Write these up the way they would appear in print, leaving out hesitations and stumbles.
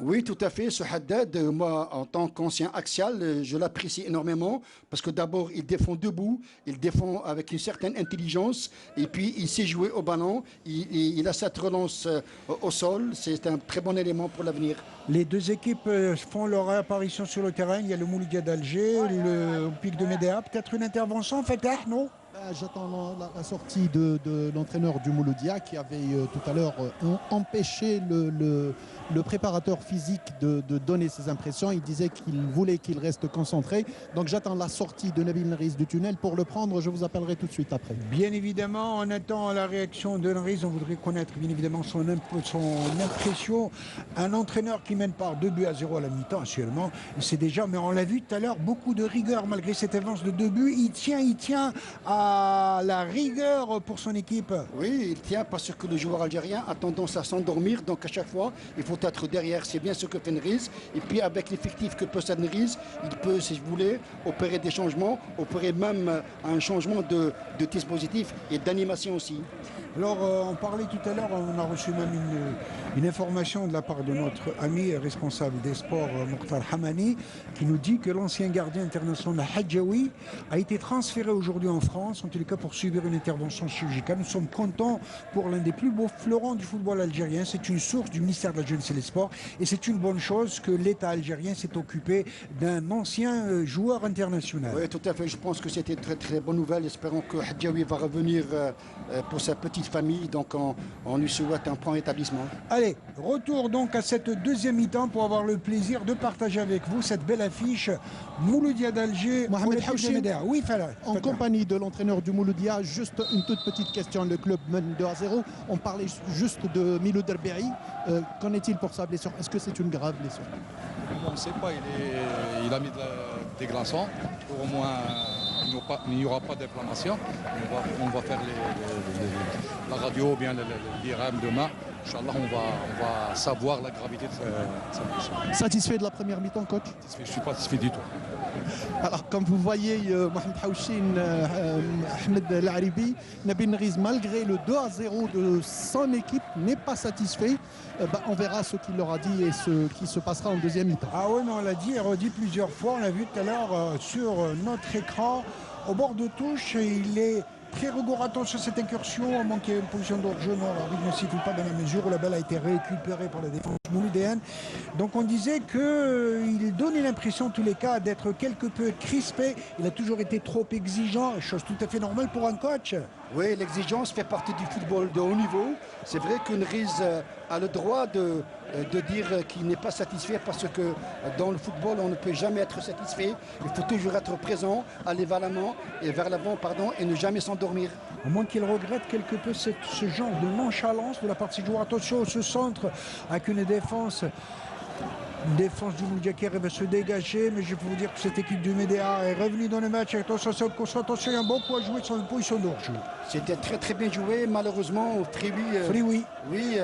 Oui, tout à fait. Ce Haddad, moi, en tant qu'ancien axial, je l'apprécie énormément parce que d'abord, il défend debout, il défend avec une certaine intelligence et puis il sait jouer au ballon, il a cette relance au sol. C'est un très bon élément pour l'avenir. Les deux équipes font leur apparition sur le terrain. Il y a le Mouloudia d'Alger, le Pic de Médéa. Peut-être une intervention, Fatah, non? J'attends la sortie de l'entraîneur du Mouloudia qui avait tout à l'heure empêché le préparateur physique de donner ses impressions. Il disait qu'il voulait qu'il reste concentré. Donc j'attends la sortie de Nabil Nriz du tunnel pour le prendre. Je vous appellerai tout de suite après. Bien évidemment, on attend la réaction de Nriz. On voudrait connaître bien évidemment son impression. Un entraîneur qui mène par 2 buts à 0 à la mi-temps actuellement, c'est déjà, mais on l'a vu tout à l'heure, beaucoup de rigueur malgré cette avance de 2 buts. Il tient à la rigueur pour son équipe. Oui, il tient parce que le joueur algérien a tendance à s'endormir. Donc à chaque fois, il faut être derrière. C'est bien ce que fait Nriz. Et puis avec l'effectif que possède Nriz, il peut, si vous voulez, opérer des changements, opérer même un changement de dispositif et d'animation aussi. Alors, on parlait tout à l'heure, on a reçu même une information de la part de notre ami responsable des sports, Mokhtar Hamani, qui nous dit que l'ancien gardien international Hadjaoui a été transféré aujourd'hui en France, en tous les cas pour subir une intervention chirurgicale. Nous sommes contents pour l'un des plus beaux fleurons du football algérien. C'est une source du ministère de la Jeunesse et des Sports. Et c'est une bonne chose que l'État algérien s'est occupé d'un ancien joueur international. Oui, tout à fait. Je pense que c'était une très très bonne nouvelle. Espérons que Hadjaoui va revenir pour sa petite famille, donc on lui souhaite un prompt établissement. Allez, retour donc à cette deuxième mi-temps pour avoir le plaisir de partager avec vous cette belle affiche Mouloudia d'Alger, Mohamed Houchin, oui, en compagnie de l'entraîneur du Mouloudia. Juste une toute petite question, le club mène 2-0. On parlait juste de Milou Derberi. Qu'en est-il pour sa blessure? Est-ce que c'est une grave blessure? On ne sait pas, il a mis des glaçons. Pour au moins, il n'y aura pas d'inflammation. On va faire la radio ou bien l'IRM demain. Inch'Allah, on va savoir la gravité de sa blessure. Satisfait de la première mi-temps, coach? Je ne suis pas satisfait du tout. Alors, comme vous voyez, Mohamed Houchin, Ahmed Laribi, Nabil Nriz, malgré le 2-0 de son équipe, n'est pas satisfait. On verra ce qu'il leur a dit et ce qui se passera en deuxième mi-temps. Ah oui, mais on l'a dit et redit plusieurs fois. On l'a vu tout à l'heure sur notre écran. Au bord de touche, il est très rigoureux. Attention à cette incursion. On manquait une position d'hors-jeu. Non, l'arbitre ne siffle pas dans la mesure où la balle a été récupérée par la défense mouloudéenne. Donc on disait qu'il donnait l'impression, en tous les cas, d'être quelque peu crispé. Il a toujours été trop exigeant, chose tout à fait normale pour un coach. Oui, l'exigence fait partie du football de haut niveau. C'est vrai que Nriz a le droit de dire qu'il n'est pas satisfait parce que dans le football, on ne peut jamais être satisfait. Il faut toujours être présent, aller vers l'avant et ne jamais s'endormir. À moins qu'il regrette quelque peu ce genre de nonchalance de la part de ses joueurs. Attention, ce centre avec une défense du Mouloudia qui va se dégager, mais je peux vous dire que cette équipe du Médéa est revenue dans le match. Attention, il y a un bon point à jouer sur une position d'hors-jeu. C'était très très bien joué, malheureusement au Frioui. Oui.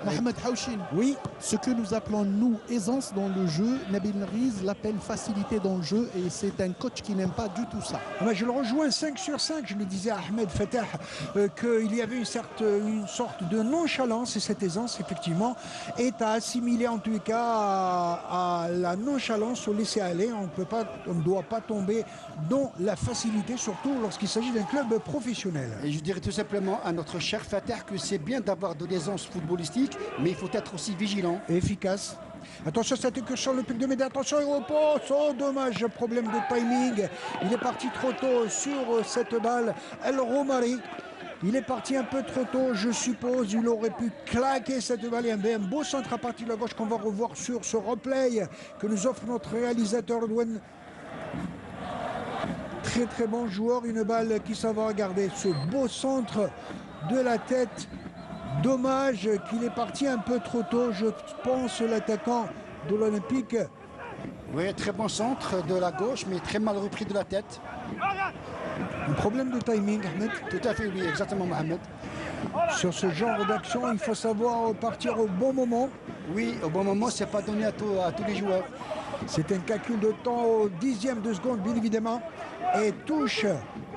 Mohamed Houchin, oui. Ce que nous appelons, nous, aisance dans le jeu, Nabil Nriz l'appelle facilité dans le jeu et c'est un coach qui n'aime pas du tout ça. Mais je le rejoins 5 sur 5, je le disais à Ahmed Fatah, qu'il y avait une sorte de nonchalance et cette aisance, effectivement, est à assimiler en tous les cas à la nonchalance, au laisser-aller. On ne doit pas tomber dans la facilité, surtout lorsqu'il s'agit d'un club professionnel. Et je dirais tout simplement à notre cher Fatah que c'est bien d'avoir de l'aisance footballistique, mais il faut être aussi vigilant. Et efficace. Attention, cette incursion, le pic de Médéa, attention, il repose, oh dommage, problème de timing. Il est parti trop tôt sur cette balle. El Romari, il est parti un peu trop tôt, je suppose. Il aurait pu claquer cette balle. Il y avait un beau centre à partir de la gauche qu'on va revoir sur ce replay que nous offre notre réalisateur Douane. Très très bon joueur, une balle qui s'en va regarder ce beau centre de la tête. Dommage qu'il est parti un peu trop tôt, je pense, l'attaquant de l'Olympique. Oui, très bon centre de la gauche, mais très mal repris de la tête. Un problème de timing, Ahmed. Tout à fait, oui, exactement, Mohamed. Sur ce genre d'action, il faut savoir partir au bon moment. Oui, au bon moment, c'est pas donné à tous les joueurs. C'est un calcul de temps au 10e de seconde, bien évidemment. Et touche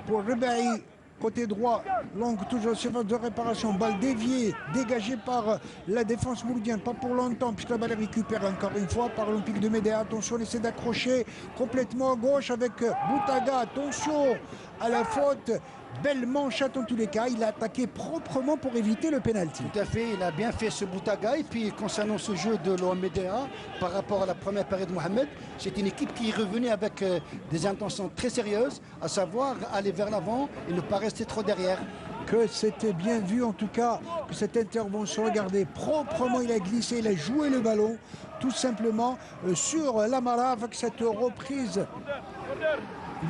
pour Rebari Côté droit, longue toujours surface de réparation, balle déviée, dégagée par la défense mouloudienne, pas pour longtemps puisque la balle est récupérée encore une fois par l'Olympique de Médéa. Attention, on essaie d'accrocher complètement à gauche avec Boutaga, attention à la faute. Belle manchette en tous les cas, il a attaqué proprement pour éviter le pénalty. Tout à fait, il a bien fait ce Boutaga. Et puis concernant ce jeu de l'OMDA, par rapport à la première période de Mohamed, c'est une équipe qui est revenue avec des intentions très sérieuses, à savoir aller vers l'avant et ne pas rester trop derrière. Que c'était bien vu en tout cas, que cette intervention, regardez, proprement il a glissé, il a joué le ballon, tout simplement sur Lamara avec cette reprise.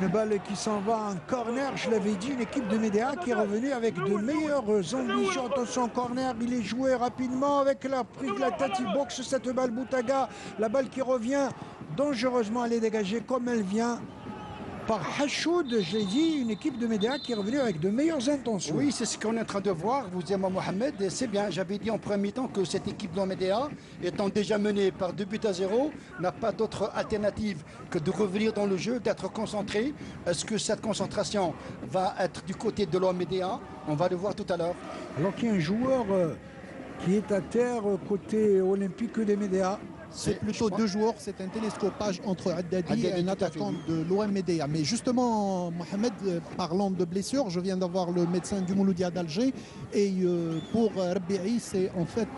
Une balle qui s'en va en corner, je l'avais dit, une équipe de Médéa qui est revenue avec de meilleures ambitions. Attention, corner, il est joué rapidement avec la prise de la tête, il boxe cette balle Boutaga. La balle qui revient dangereusement, elle est dégagée comme elle vient par Hachoud, je l'ai dit, une équipe de Médéa qui est revenue avec de meilleures intentions. Oui, c'est ce qu'on est en train de voir, vous et moi Mohamed, et c'est bien. J'avais dit en premier temps que cette équipe de Médéa, étant déjà menée par 2-0, n'a pas d'autre alternative que de revenir dans le jeu, d'être concentré. Est-ce que cette concentration va être du côté de l'OMDA? On va le voir tout à l'heure. Alors qu'il y a un joueur qui est à terre côté olympique des Médéa. C'est plutôt deux joueurs, c'est un télescopage entre Haddadi et un attaquant de l'OMDA. Mais justement, Mohamed, parlant de blessures, je viens d'avoir le médecin du Mouloudia d'Alger et pour Rabbi'i, c'est en fait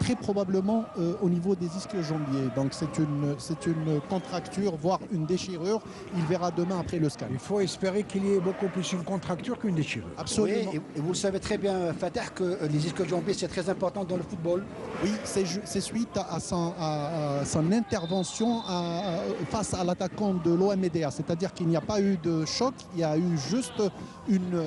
très probablement au niveau des ischio-jambiers. Donc c'est une contracture, voire une déchirure. Il verra demain après le scan. Il faut espérer qu'il y ait beaucoup plus une contracture qu'une déchirure. Absolument. Oui, et vous savez très bien, Fatah, que les ischio-jambiers, c'est très important dans le football. Oui, c'est suite à son intervention face à l'attaquant de l'OMDA. C'est-à-dire qu'il n'y a pas eu de choc, il y a eu juste une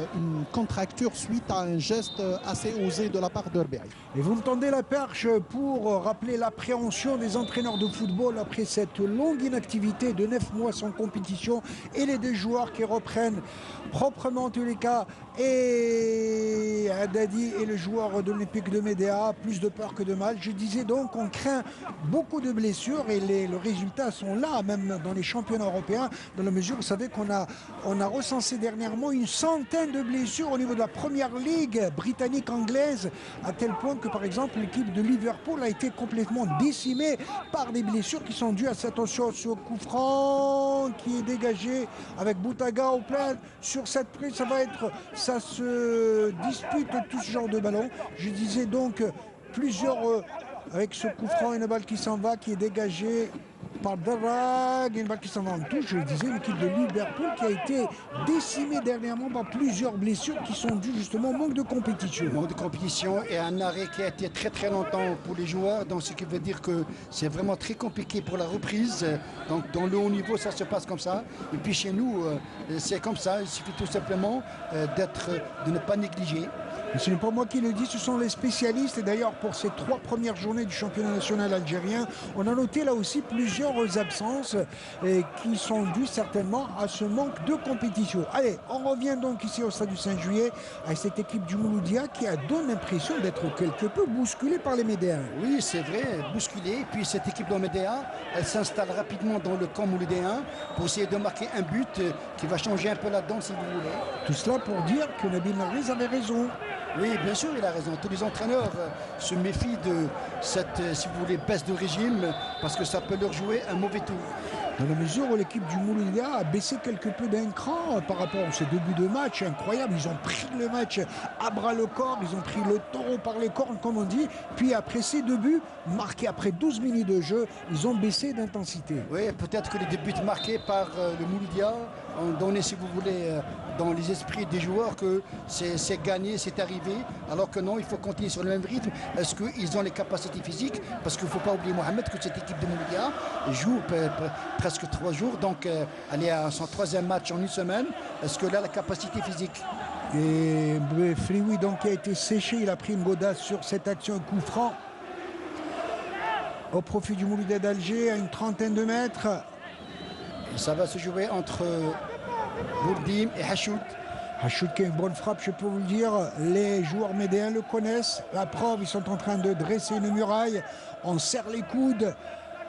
contracture suite à un geste assez osé de la part de Rabbi'i. Et vous me tendez la perche pour rappeler l'appréhension des entraîneurs de football après cette longue inactivité de 9 mois sans compétition et les deux joueurs qui reprennent proprement en tous les cas, et Haddadi et le joueur de l'Olympique de Médéa, plus de peur que de mal. Je disais donc on craint beaucoup de blessures et les résultats sont là, même dans les championnats européens, dans la mesure, vous savez qu'on a recensé dernièrement une centaine de blessures au niveau de la première ligue britannique anglaise, à tel point que par exemple l'équipe de Liverpool a été complètement décimée par des blessures qui sont dues à cette attention sur coup franc qui est dégagé avec Boutaga au plein sur cette prise. Ça se dispute tout ce genre de ballon. Je disais donc plusieurs avec ce coup franc, une balle qui s'en va, qui est dégagée par Darag, une balle qui s'en va en touche. Je disais, l'équipe de Liverpool qui a été décimée dernièrement par plusieurs blessures qui sont dues justement au manque de compétition. Manque de compétition et un arrêt qui a été très très longtemps pour les joueurs, donc ce qui veut dire que c'est vraiment très compliqué pour la reprise. Donc dans le haut niveau, ça se passe comme ça. Et puis chez nous, c'est comme ça. Il suffit tout simplement de ne pas négliger. Et ce n'est pas moi qui le dis, ce sont les spécialistes. Et d'ailleurs, pour ces 3 premières journées du championnat national algérien, on a noté là aussi plusieurs absences qui sont dues certainement à ce manque de compétition. Allez, on revient donc ici au stade du 5 juillet à cette équipe du Mouloudia qui donne l'impression d'être quelque peu bousculée par les Médéens. Oui, c'est vrai, bousculée. Et puis cette équipe de Médéa, elle s'installe rapidement dans le camp mouloudéen pour essayer de marquer un but qui va changer un peu la donne si vous voulez. Tout cela pour dire que Nabil Narriz avait raison. Oui, bien sûr, il a raison. Tous les entraîneurs se méfient de cette, si vous voulez, baisse de régime parce que ça peut leur jouer un mauvais tour. Dans la mesure où l'équipe du Mouloudia a baissé quelque peu d'un cran par rapport à ces débuts de match incroyables. Ils ont pris le match à bras le corps, ils ont pris le taureau par les cornes, comme on dit. Puis après ces 2 buts, marqués après 12 minutes de jeu, ils ont baissé d'intensité. Oui, peut-être que les 2 buts marqués par le Mouloudia ont donné, si vous voulez, dans les esprits des joueurs que c'est gagné, c'est arrivé, alors que non, il faut continuer sur le même rythme. Est-ce qu'ils ont les capacités physiques? Parce qu'il ne faut pas oublier, Mohamed, que cette équipe de Mouloudia joue presque 3 jours, donc elle est à son 3e match en une semaine. Est-ce que là, la capacité physique? Et Frioui donc qui a été séché, il a pris une godasse sur cette action, coup franc au profit du Mouloudia d'Alger à une trentaine de mètres. Ça va se jouer entre Bourdim et Hachoud. Hachoud qui a une bonne frappe, je peux vous le dire. Les joueurs médéens le connaissent. La preuve, ils sont en train de dresser une muraille. On serre les coudes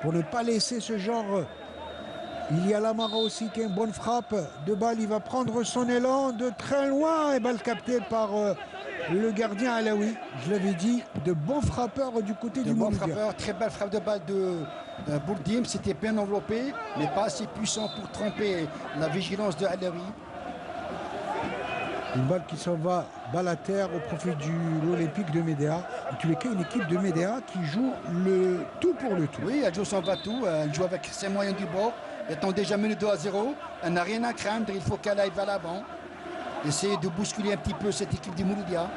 pour ne pas laisser ce genre Il y a Lamara aussi qui a une bonne frappe de balle. Il va prendre son élan de très loin et balle captée par le gardien Alaoui. Je l'avais dit, de bons frappeurs du côté du Mouloudia. Très belle frappe de balle de Bouldim. C'était bien enveloppé, mais pas assez puissant pour tromper la vigilance de Alaoui. Une balle qui s'en va, balle à terre au profit de l'Olympique de Médéa. En tous les cas, une équipe de Médéa qui joue le tout pour le tout. Oui, elle joue son va-tout. Elle joue avec ses moyens du bord. Étant déjà mené 2-0, elle n'a rien à craindre. Il faut qu'elle aille vers l'avant. Essayer de bousculer un petit peu cette équipe du Mouloudia.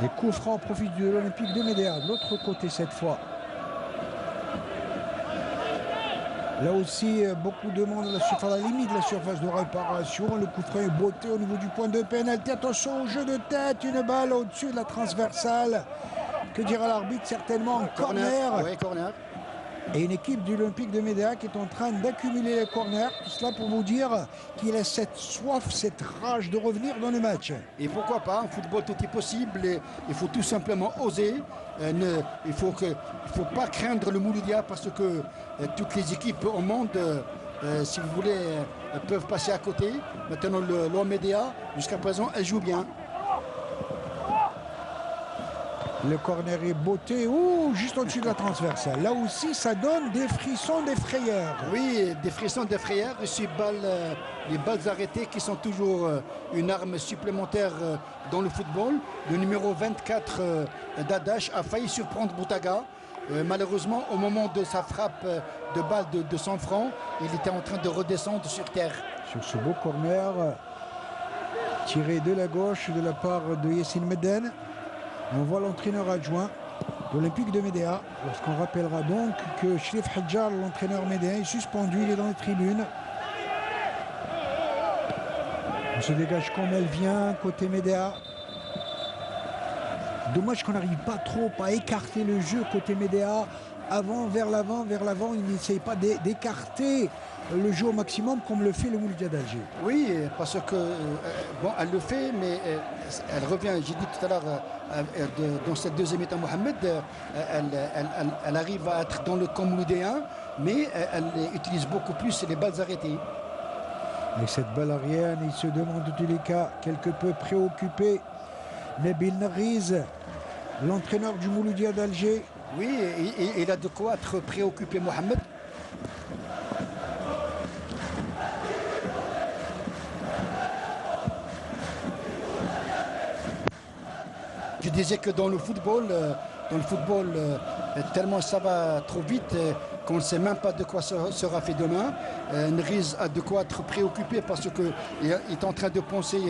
Les coups francs au profit de l'Olympique de Médéa. De l'autre côté cette fois. Là aussi, beaucoup de monde à la limite de la surface de réparation. Le coup franc est botté au niveau du point de pénalité. Attention au jeu de tête, une balle au-dessus de la transversale. Que dira l'arbitre? Certainement en corner. Oui, corner. Et une équipe de l'Olympique de Médéa qui est en train d'accumuler les corners. Tout cela pour vous dire qu'il a cette soif, cette rage de revenir dans le match. Et pourquoi pas, en football tout est possible. Et il faut tout simplement oser. Il ne faut pas craindre le Mouloudia parce que toutes les équipes au monde, si vous voulez, peuvent passer à côté. Maintenant, l'OM Médéa, jusqu'à présent, elle joue bien. Le corner est botté, juste au-dessus de la transversale. Là aussi, ça donne des frissons, des frayeurs. Oui, des frissons, des frayeurs. Et ces balles, les balles arrêtées qui sont toujours une arme supplémentaire dans le football. Le numéro 24 d'Adash a failli surprendre Boutaga. Malheureusement, au moment de sa frappe de balle de 100 francs, il était en train de redescendre sur terre. Sur ce beau corner, tiré de la gauche de la part de Yassine Meden. On voit l'entraîneur adjoint d'Olympique de Médéa. Lorsqu'on rappellera donc que Shrif Hadjar, l'entraîneur médéen, est suspendu, il est dans les tribunes. On se dégage comme elle vient, côté Médéa. Dommage qu'on n'arrive pas trop à écarter le jeu côté Médéa. Vers l'avant. Il n'essaye pas d'écarter le jeu au maximum comme le fait le Mouloudia d'Alger. Oui, parce que, bon, elle le fait, mais elle revient, j'ai dit tout à l'heure, dans cette deuxième mi-temps, Mohamed, elle arrive à être dans le camp mouloudéen, mais elle utilise beaucoup plus les balles arrêtées. Et cette balle arrière, il se demande en tous les cas, quelque peu préoccupé, Nabil Nariz, l'entraîneur du Mouloudia d'Alger. Oui, il a de quoi être préoccupé, Mohamed. Je disais que dans le football, tellement ça va trop vite qu'on ne sait même pas de quoi sera fait demain. Nriz a de quoi être préoccupé parce qu'il est en train de penser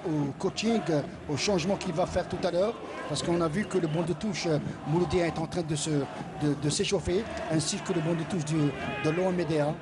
au coaching, au changement qu'il va faire tout à l'heure. Parce qu'on a vu que le banc de touche Mouloudien est en train de s'échauffer, ainsi que le banc de touche de l'OM Médéa.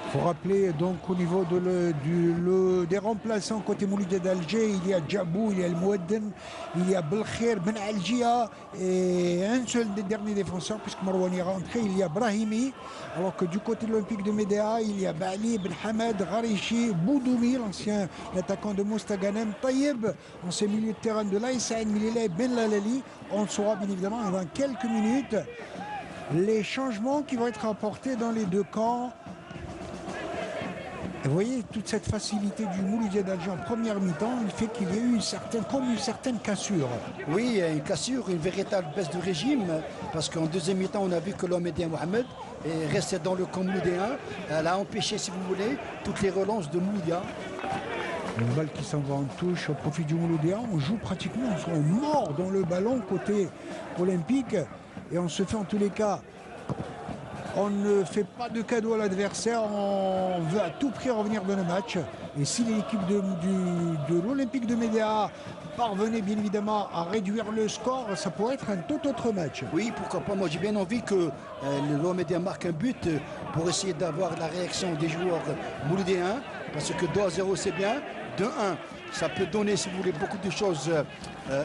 Il faut rappeler donc au niveau des remplaçants côté Mouloudia d'Alger, il y a Djabou, il y a El Mouadden, il y a Belkhir, Ben Algia et un seul des derniers défenseurs puisque Marouane est rentré, il y a Brahimi. Alors que du côté de l'Olympique de Médéa, il y a Bali, Ben Hamad, Gharichi, Boudoumi, l'ancien attaquant de Moustaganem, Taïeb, ancien milieu de terrain de l'Aïsaïn, Milele, Ben Lalali. On saura bien évidemment dans quelques minutes les changements qui vont être apportés dans les deux camps. Et vous voyez, toute cette facilité du Mouloudia d'Alger en première mi-temps, il fait qu'il y a eu une certaine cassure. Oui, une cassure, une véritable baisse de régime, parce qu'en deuxième mi-temps, on a vu que l'homme Médéa Mohamed est resté dans le camp mouloudéen. Elle a empêché, si vous voulez, toutes les relances de Mouloudia. Une balle qui s'en va en touche au profit du Mouloudia. On joue pratiquement, on soit mort dans le ballon côté olympique. Et on se fait en tous les cas... On ne fait pas de cadeau à l'adversaire, on veut à tout prix revenir dans le match. Et si l'équipe de l'Olympique de Médéa parvenait bien évidemment à réduire le score, ça pourrait être un tout autre match. Oui, pourquoi pas. Moi j'ai bien envie que l'OM Médéa marque un but pour essayer d'avoir la réaction des joueurs mouloudéens. Parce que 2-0 c'est bien, 2-1 ça peut donner, si vous voulez, beaucoup de choses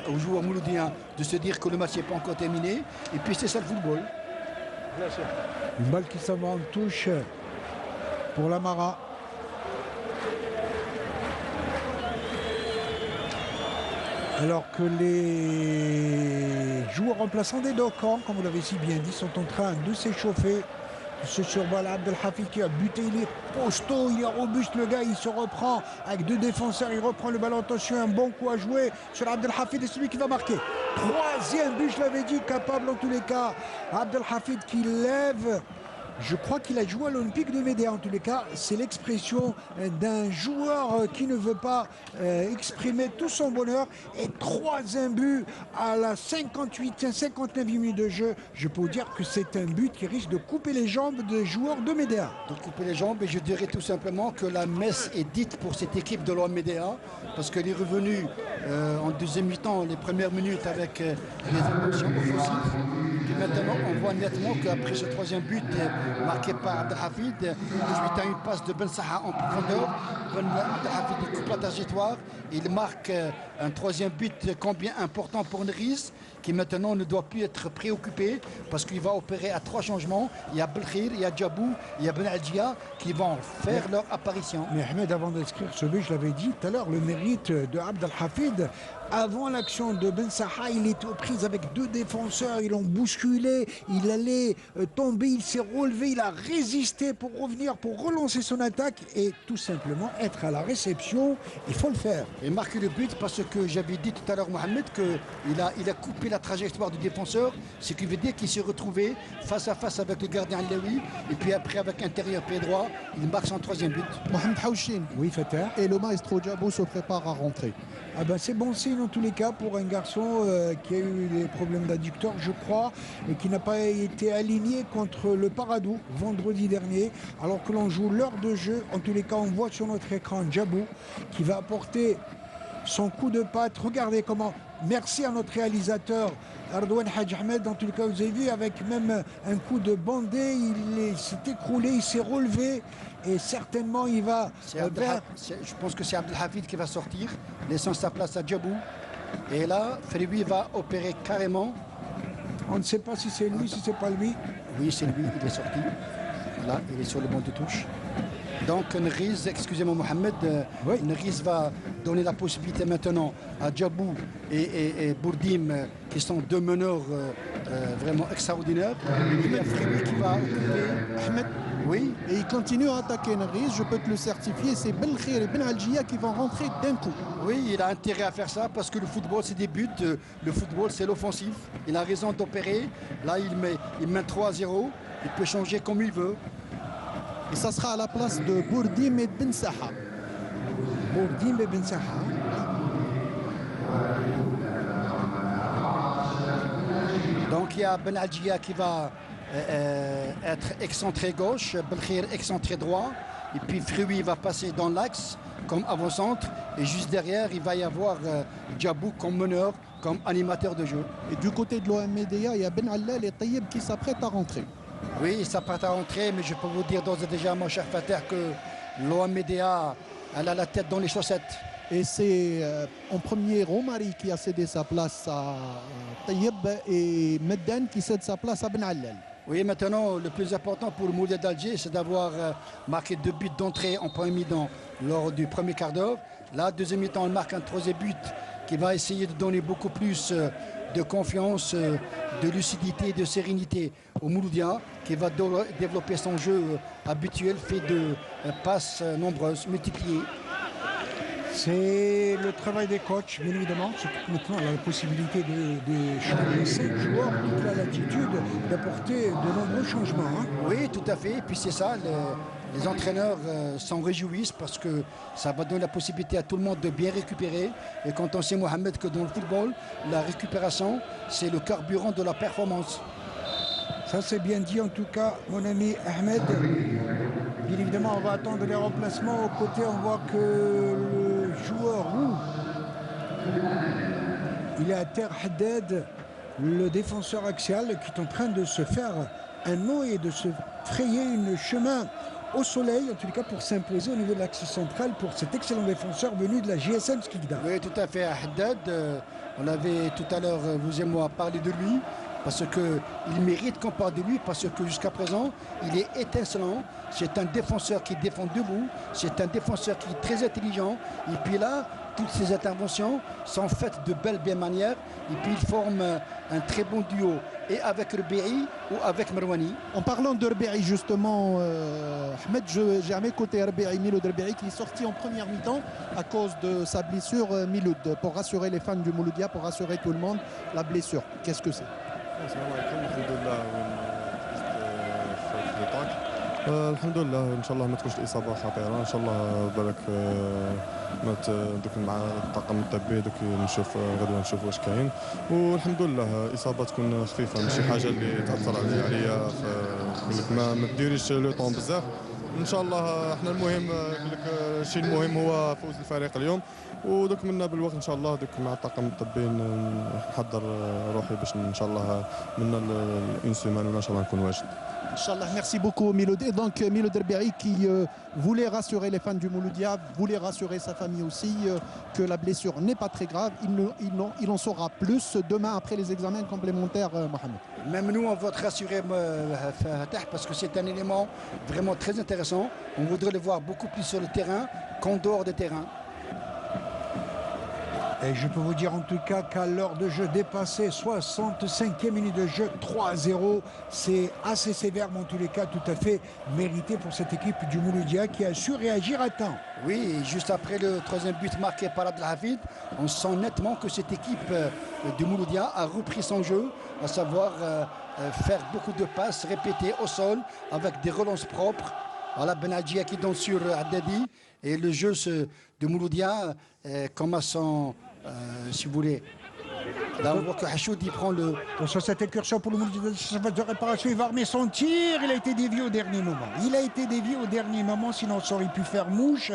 aux joueurs mouloudéens de se dire que le match n'est pas encore terminé. Et puis c'est ça le football. Une balle qui s'en va en touche pour l'Amara. Alors que les joueurs remplaçants des deux camps, comme vous l'avez si bien dit, sont en train de s'échauffer Ce survol Abdelhafid qui a buté, il est costaud, il est robuste le gars, il se reprend avec deux défenseurs, il reprend le ballon, attention, un bon coup à jouer sur Abdelhafid et celui qui va marquer. Troisième but, je l'avais dit, capable en tous les cas. Abdelhafid qui lève. Je crois qu'il a joué à l'Olympique de Médéa en tous les cas. C'est l'expression d'un joueur qui ne veut pas exprimer tout son bonheur. Et troisième but à la 58e, 59e minute de jeu. Je peux vous dire que c'est un but qui risque de couper les jambes des joueurs de Médéa. De couper les jambes, et je dirais tout simplement que la messe est dite pour cette équipe de l'OM Médéa, parce qu'elle est revenue en deuxième mi-temps, les premières minutes avec les émotions offensives. Et maintenant, on voit nettement qu'après ce troisième but marqué par Abdelhafid, suite à une passe de Ben Saha en profondeur, Abdelhafid coupe la trajectoire. Il marque un troisième but combien important pour Neriz, qui maintenant ne doit plus être préoccupé parce qu'il va opérer à 3 changements. Il y a Belkhir, il y a Djabou, il y a Ben Adjia qui vont faire leur apparition. Mais Ahmed, avant d'inscrire ce but, je l'avais dit tout à l'heure, le mérite de Abdelhafid. Avant l'action de Ben Saha, il était aux prises avec 2 défenseurs, ils l'ont bousculé, il allait tomber, il s'est relevé, il a résisté pour revenir, pour relancer son attaque et tout simplement être à la réception, il faut le faire. Et marquer le but parce que j'avais dit tout à l'heure, Mohamed, qu'il a coupé la trajectoire du défenseur, ce qui veut dire qu'il s'est retrouvé face à face avec le gardien Laoui, et puis après avec intérieur pied droit, il marque son troisième but. Mohamed Haouchine. Oui, Fatah. Et le maestro Djabou se prépare à rentrer. Ah ben c'est bon signe en tous les cas pour un garçon qui a eu des problèmes d'adducteur, je crois, et qui n'a pas été aligné contre le Paradou vendredi dernier, alors que l'on joue l'heure de jeu. En tous les cas, on voit sur notre écran Djabou qui va apporter son coup de patte. Regardez comment, merci à notre réalisateur Ardouane Hadj Ahmed, en tous les cas vous avez vu, avec même un coup de bandé, il s'est écroulé, il s'est relevé et certainement il va vers... Je pense que c'est Abdelhafid qui va sortir, laissant sa place à Djabou. Et là, Frioui va opérer carrément. On ne sait pas si c'est lui, si c'est pas lui. Oui, c'est lui, il est sorti. Là, il est sur le banc de touche. Donc Neriz, excusez-moi Mohamed, oui. Neriz va donner la possibilité maintenant à Djabou et Bourdim, qui sont 2 meneurs vraiment extraordinaires. Il y a Frioui qui va occuper Ahmed. Oui. Et il continue à attaquer Neriz, je peux te le certifier, c'est Belkhir et Ben Adjia qui vont rentrer d'un coup. Oui, il a intérêt à faire ça parce que le football c'est des buts, le football c'est l'offensif. Il a raison d'opérer, là il met 3-0, il peut changer comme il veut. Et ça sera à la place de Bourdim et Ben Saha. Bourdim et Ben Saha. Donc il y a Ben Adjia qui va être excentré gauche, Belkhir excentré droit, et puis Frioui va passer dans l'axe comme avant-centre, et juste derrière il va y avoir Djabou comme meneur, comme animateur de jeu. Et du côté de l'OM Médéa, il y a Ben Allal et Taïeb qui s'apprêtent à rentrer. Oui, ça part à rentrer, mais je peux vous dire d'ores et déjà, mon cher Fatah, que l'OM Médéa, elle a la tête dans les chaussettes. Et c'est en premier Romari qui a cédé sa place à Taïeb et Medden qui cède sa place à Ben Allal. Oui, maintenant, le plus important pour le Mouloudia d'Alger, c'est d'avoir marqué 2 buts d'entrée en premier mi-temps lors du premier quart d'heure. Là, deuxième mi-temps, on marque un 3e but qui va essayer de donner beaucoup plus de confiance, de lucidité, de sérénité au Mouloudia, qui va développer son jeu habituel, fait de passes nombreuses, multipliées. C'est le travail des coachs, bien évidemment. Maintenant, on a la possibilité de changer 5 joueurs. Donc, il a l'attitude d'apporter de nombreux changements. Hein. Oui, tout à fait. Et puis c'est ça, les entraîneurs s'en réjouissent parce que ça va donner la possibilité à tout le monde de bien récupérer. Et quand on sait, Mohamed, que dans le football, la récupération, c'est le carburant de la performance. Ça, c'est bien dit, en tout cas, mon ami Ahmed. Bien évidemment, on va attendre les remplacements. Au côté, on voit que le joueur roux, il est à terre. Haddad, le défenseur axial, qui est en train de se faire un nom et de se frayer un chemin au soleil, en tout cas pour s'imposer au niveau de l'axe central pour cet excellent défenseur venu de la GSM Skikda. Oui, tout à fait. Haddad, on avait tout à l'heure, vous et moi, parlé de lui, parce qu'il mérite qu'on parle de lui, parce que jusqu'à présent, il est étincelant. C'est un défenseur qui défend debout, c'est un défenseur qui est très intelligent. Et puis là, toutes ses interventions sont faites de belle manière. Et puis il forme un très bon duo, et avec Rbehi ou avec Merwani. En parlant de Rbehi, justement, Ahmed, j'ai à mes côtés Rbehi, Miloud Rbehi, qui est sorti en première mi-temps à cause de sa blessure, Miloud, pour rassurer les fans du Mouloudia, pour rassurer tout le monde, la blessure. Qu'est-ce que c'est? الحمد لله ان شاء الله ما تكونش الاصابه خطيره ان شاء الله بالك ما دوك مع الطاقم الطبي دوك نشوف غدوه نشوف واش كاين والحمد لله اصابه تكون خفيفه ماشي حاجه اللي تاثر عليا ما ديريش لو طون بزاف ان شاء الله. احنا المهم الشيء المهم هو فوز الفريق اليوم ودوك منا بالوقت ان شاء الله دوك مع الطاقم الطبي نحضر روحي باش ان شاء الله منا اون سيمان ولا ان شاء الله نكون واجد. Inch'Allah, merci beaucoup Miloud. Et donc Miloud Rbehi qui voulait rassurer les fans du Mouloudia, voulait rassurer sa famille aussi, que la blessure n'est pas très grave. Il en saura plus demain après les examens complémentaires, Mohamed. Même nous, on va te rassurer, parce que c'est un élément vraiment très intéressant. On voudrait le voir beaucoup plus sur le terrain qu'en dehors des terrains. Et je peux vous dire en tout cas qu'à l'heure de jeu dépassée, 65e minute de jeu, 3-0, c'est assez sévère, mais en tous les cas tout à fait mérité pour cette équipe du Mouloudia qui a su réagir à temps. Oui, et juste après le troisième but marqué par Abdelhafid, on sent nettement que cette équipe du Mouloudia a repris son jeu, à savoir faire beaucoup de passes répétées au sol avec des relances propres. Voilà Benadjia qui donne sur Haddadi, et le jeu de Mouloudia commence en... si vous voulez. Là, on voit que Hachoud il prend le... Sur cette incursion pour le Mouloudia de réparation, il va armer son tir. Il a été dévié au dernier moment. Il a été dévié au dernier moment, sinon ça aurait pu faire mouche.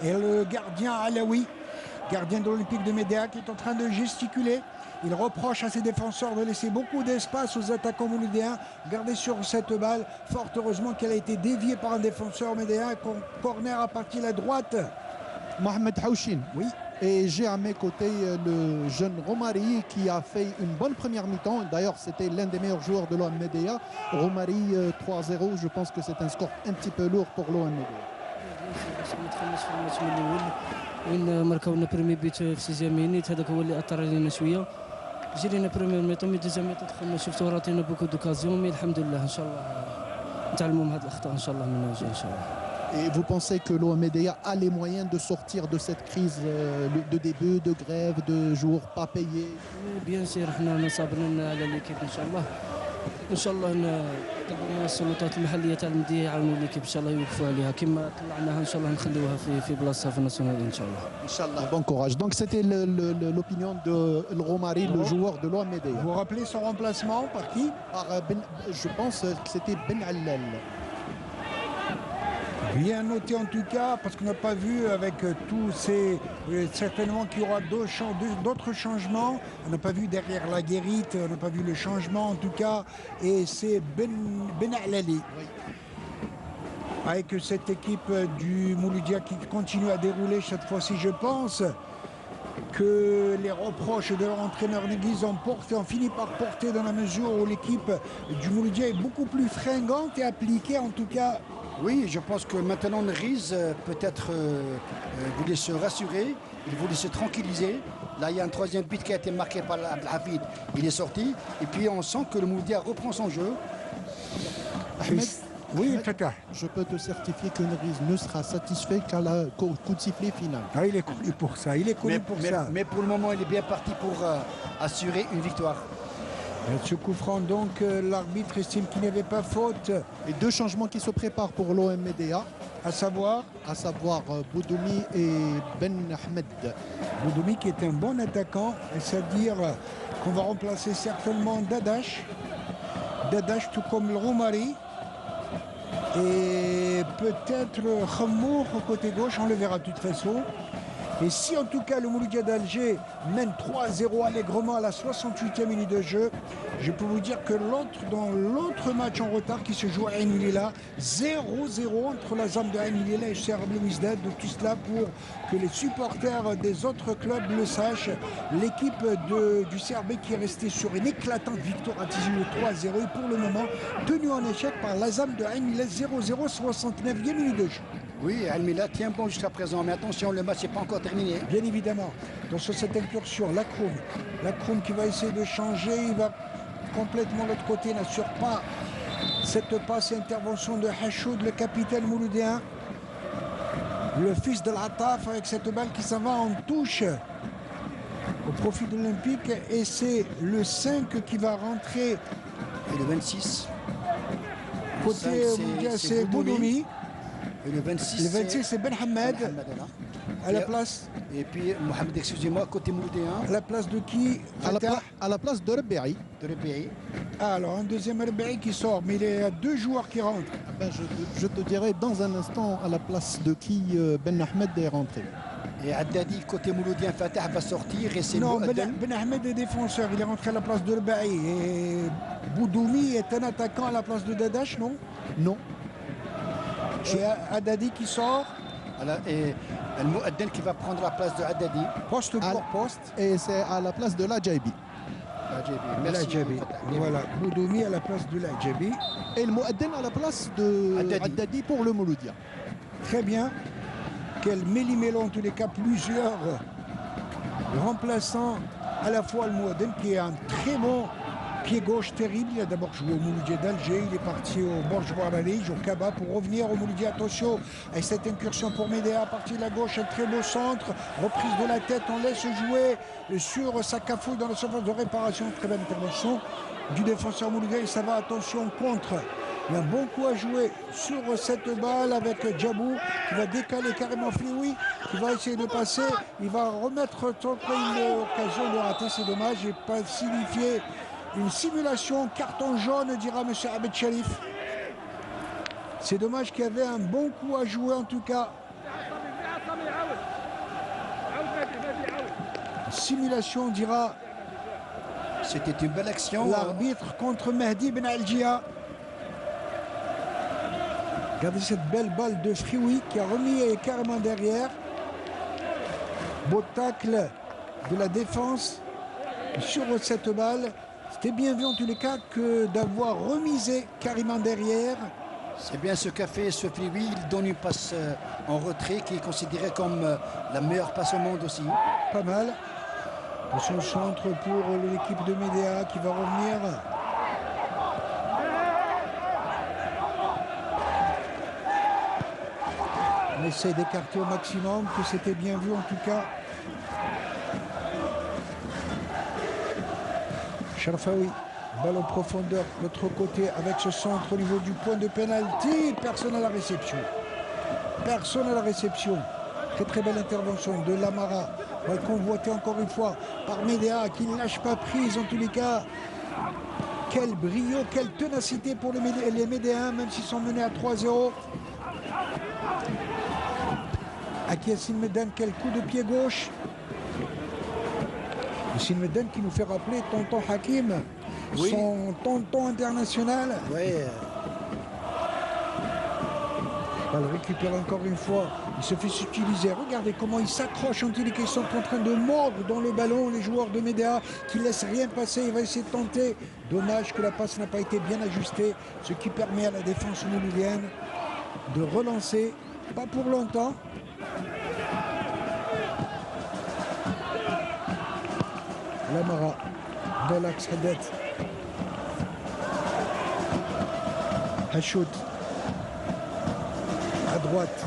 Et le gardien Alaoui, gardien de l'Olympique de Médéa, qui est en train de gesticuler. Il reproche à ses défenseurs de laisser beaucoup d'espace aux attaquants mouloudéens. Regardez sur cette balle, fort heureusement qu'elle a été déviée par un défenseur médéen. Corner à partir de la droite. Mohamed Haouchin. Oui. Et j'ai à mes côtés le jeune Romari qui a fait une bonne première mi-temps. D'ailleurs, c'était l'un des meilleurs joueurs de l'OM Médéa. Romari 3-0, je pense que c'est un score un petit peu lourd pour l'OM Médéa. وين ماركاونا بريمي بيت في سيزيام مينيت هذاك هو اللي اثر علينا شويه جرينا بريمير ميطون مي دوزيام ميطون دخلنا شفتوا راتينا بوكو دوكازيون مي الحمد لله ان شاء الله نتعلموا من هذه الاخطاء ان شاء الله من الجاي ان شاء الله. Et vous pensez que l'OM-Médéa a les moyens de sortir de cette crise de début, de grève, de jours pas payés? Bien sûr, احنا صابرين على ليكيب ان شاء الله. ان شاء الله نطلبوا من السلطات المحليه تاع المدية يعاونوا ليكيب ان شاء الله يوقفوا عليها كما طلعناها ان شاء الله نخليوها في بلاصتها في الناسيونال ان شاء الله. Inch'Allah. Bon courage. Donc c'était l'opinion de Romari, le joueur de l'OM-Médéa. Vous vous rappelez son remplacement par qui? Par je pense que c'était Ben Allel. Bien noté en tout cas, parce qu'on n'a pas vu avec tous ces... certainement qu'il y aura d'autres changements. On n'a pas vu derrière la guérite, on n'a pas vu le changement en tout cas. Et c'est Ben Allali. Oui. Avec cette équipe du Mouloudia qui continue à dérouler cette fois-ci, je pense que les reproches de leur entraîneur Neguiz ont fini par porter dans la mesure où l'équipe du Mouloudia est beaucoup plus fringante et appliquée en tout cas. Oui, je pense que maintenant Riz peut-être voulait se rassurer, il voulait se tranquilliser. Là, il y a un troisième but qui a été marqué par Abdelhafid, il est sorti. Et puis on sent que le Mouloudia reprend son jeu. Ahmed, oui, Tata. Je peux te certifier que Riz ne sera satisfait qu'à la coup de sifflet final. Ah, il est connu pour ça, il est connu pour ça. Mais pour le moment, il est bien parti pour assurer une victoire. Ce coup franc, donc, l'arbitre estime qu'il n'y avait pas faute. Et deux changements qui se préparent pour l'OM Médéa. À savoir Boudoumi et Ben Ahmed. Boudoumi qui est un bon attaquant, c'est-à-dire qu'on va remplacer certainement Dadash. Dadash tout comme le Romari. Et peut-être Khamour au côté gauche, on le verra de toute façon. Et si en tout cas le Mouloudia d'Alger mène 3-0 allègrement à la 68e minute de jeu, je peux vous dire que dans l'autre match en retard qui se joue à Ain Lila, 0-0 entre la ZAM de Ain Lila et CR Belouizdad. De tout cela pour que les supporters des autres clubs le sachent. L'équipe du CRB qui est restée sur une éclatante victoire à Tizi le 3-0 et pour le moment tenue en échec par la ZAM de Ain Lila, 0-0, 69e minute de jeu. Oui, Al-Mila tient bon jusqu'à présent, mais attention, le match n'est pas encore terminé. Bien évidemment. Donc sur cette incursion, Lacroum qui va essayer de changer, il va complètement de l'autre côté, n'assure pas cette passe et intervention de Hachoud, le capitaine mouloudien. Le fils de l'Ataf avec cette balle qui s'en va en touche au profit de l'Olympique et c'est le 5 qui va rentrer. Et le 26. Côté mouludien, c'est Boudoumi. Et le 26, c'est Ben Hamed à la place. Et puis Mohamed, excusez-moi, côté mouloudien. À la place de qui? À la place de Rebéry. De Rebéry. Alors un deuxième Rebéry qui sort, mais il y a deux joueurs qui rentrent. Ben, je te dirai dans un instant à la place de qui Ben Ahmed est rentré. Et Haddadi, côté mouloudien, Fatah va sortir et c'est non, Ben Ahmed est défenseur, il est rentré à la place de Rebéry. Et Boudoumi est un attaquant à la place de Dadash, non? Non. Et Haddadi qui sort. Voilà, et El Mouadden qui va prendre la place de Haddadi. Poste pour poste. Et c'est à la place de l'Adjabi. Merci. Voilà, Boudoumi à la place de l'Adjabi. Et le Mouadden à la place de Haddadi pour le Mouloudia. Très bien. Quel méli-mélo, en tous les cas, plusieurs remplaçants. À la fois le Mouadden qui est un très bon pied gauche terrible. Il a d'abord joué au Mouloudia d'Alger. Il est parti au Borj Warali, au Kaba pour revenir au Mouloudia. Attention avec cette incursion pour Médéa à partir de la gauche. Un très beau centre. Reprise de la tête. On laisse jouer sur Sakafou dans la surface de réparation. Très belle intervention du défenseur Mouloudia. Et ça va, attention, contre. Il y a un bon coup à jouer sur cette balle avec Djabou qui va décaler carrément Flioui, qui va essayer de passer. Il va remettre une occasion de rater. C'est dommage. Il pas signifié une simulation, carton jaune, dira M. Abed Sharif. C'est dommage qu'il y avait un bon coup à jouer en tout cas. Simulation, dira. C'était une belle action. L'arbitre contre Mehdi Ben Aljia. Regardez cette belle balle de Frioui qui a remis carrément derrière. Beau tacle de la défense sur cette balle. C'était bien vu en tous les cas que d'avoir remisé carrément derrière. C'est bien ce qu'a fait ce Frioui. Il donne une passe en retrait qui est considérée comme la meilleure passe au monde aussi. Pas mal. Son centre pour l'équipe de Médéa qui va revenir. On essaie d'écarter au maximum, que c'était bien vu en tout cas. Sharfaoui, balle en profondeur, l'autre côté avec ce centre au niveau du point de pénalty. Personne à la réception. Personne à la réception. Très très belle intervention de Lamara. Balle convoitée encore une fois par Médéa qui ne lâche pas prise en tous les cas. Quel brio, quelle ténacité pour les Médéens, même s'ils sont menés à 3-0. Yassine Meddan, quel coup de pied gauche. Yassine Meddan qui nous fait rappeler tonton Hakim, oui. Son tonton international. Oui. On va le récupérer encore une fois. Il se fait subtiliser. Regardez comment il s'accroche en tous les cas. Ils sont en train de mordre dans le ballon, les joueurs de Médéa qui ne laissent rien passer. Il va essayer de tenter. Dommage que la passe n'a pas été bien ajustée, ce qui permet à la défense mouloudienne de relancer. Pas pour longtemps. Lamara dans l'axe Haddad. Hachout à droite.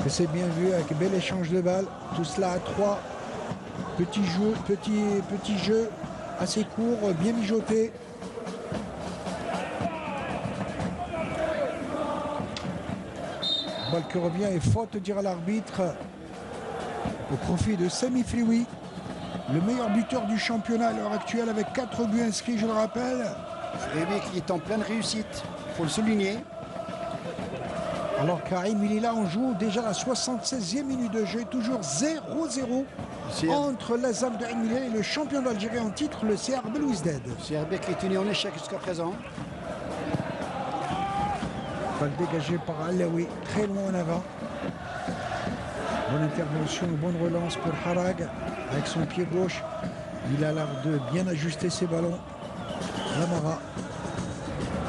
Et c'est bien vu avec un bel échange de balles. Tout cela à 3. Petit jeu assez court, bien mijoté. Balle qui revient et faute, dira l'arbitre, au profit de Sami Frioui, le meilleur buteur du championnat à l'heure actuelle avec 4 buts inscrits, je le rappelle. Frioui qui est en pleine réussite, il faut le souligner. Alors Karim, il est là, on joue déjà la 76e minute de jeu, toujours 0-0 entre l'Azam de Ain Mila et le champion d'Algérie en titre, le CR Belouizdad. CRB qui est tenu en échec jusqu'à présent. Balle dégagée par Alaoui, très loin en avant. Bonne intervention, bonne relance pour Harag avec son pied gauche. Il a l'air de bien ajuster ses ballons. Lamara.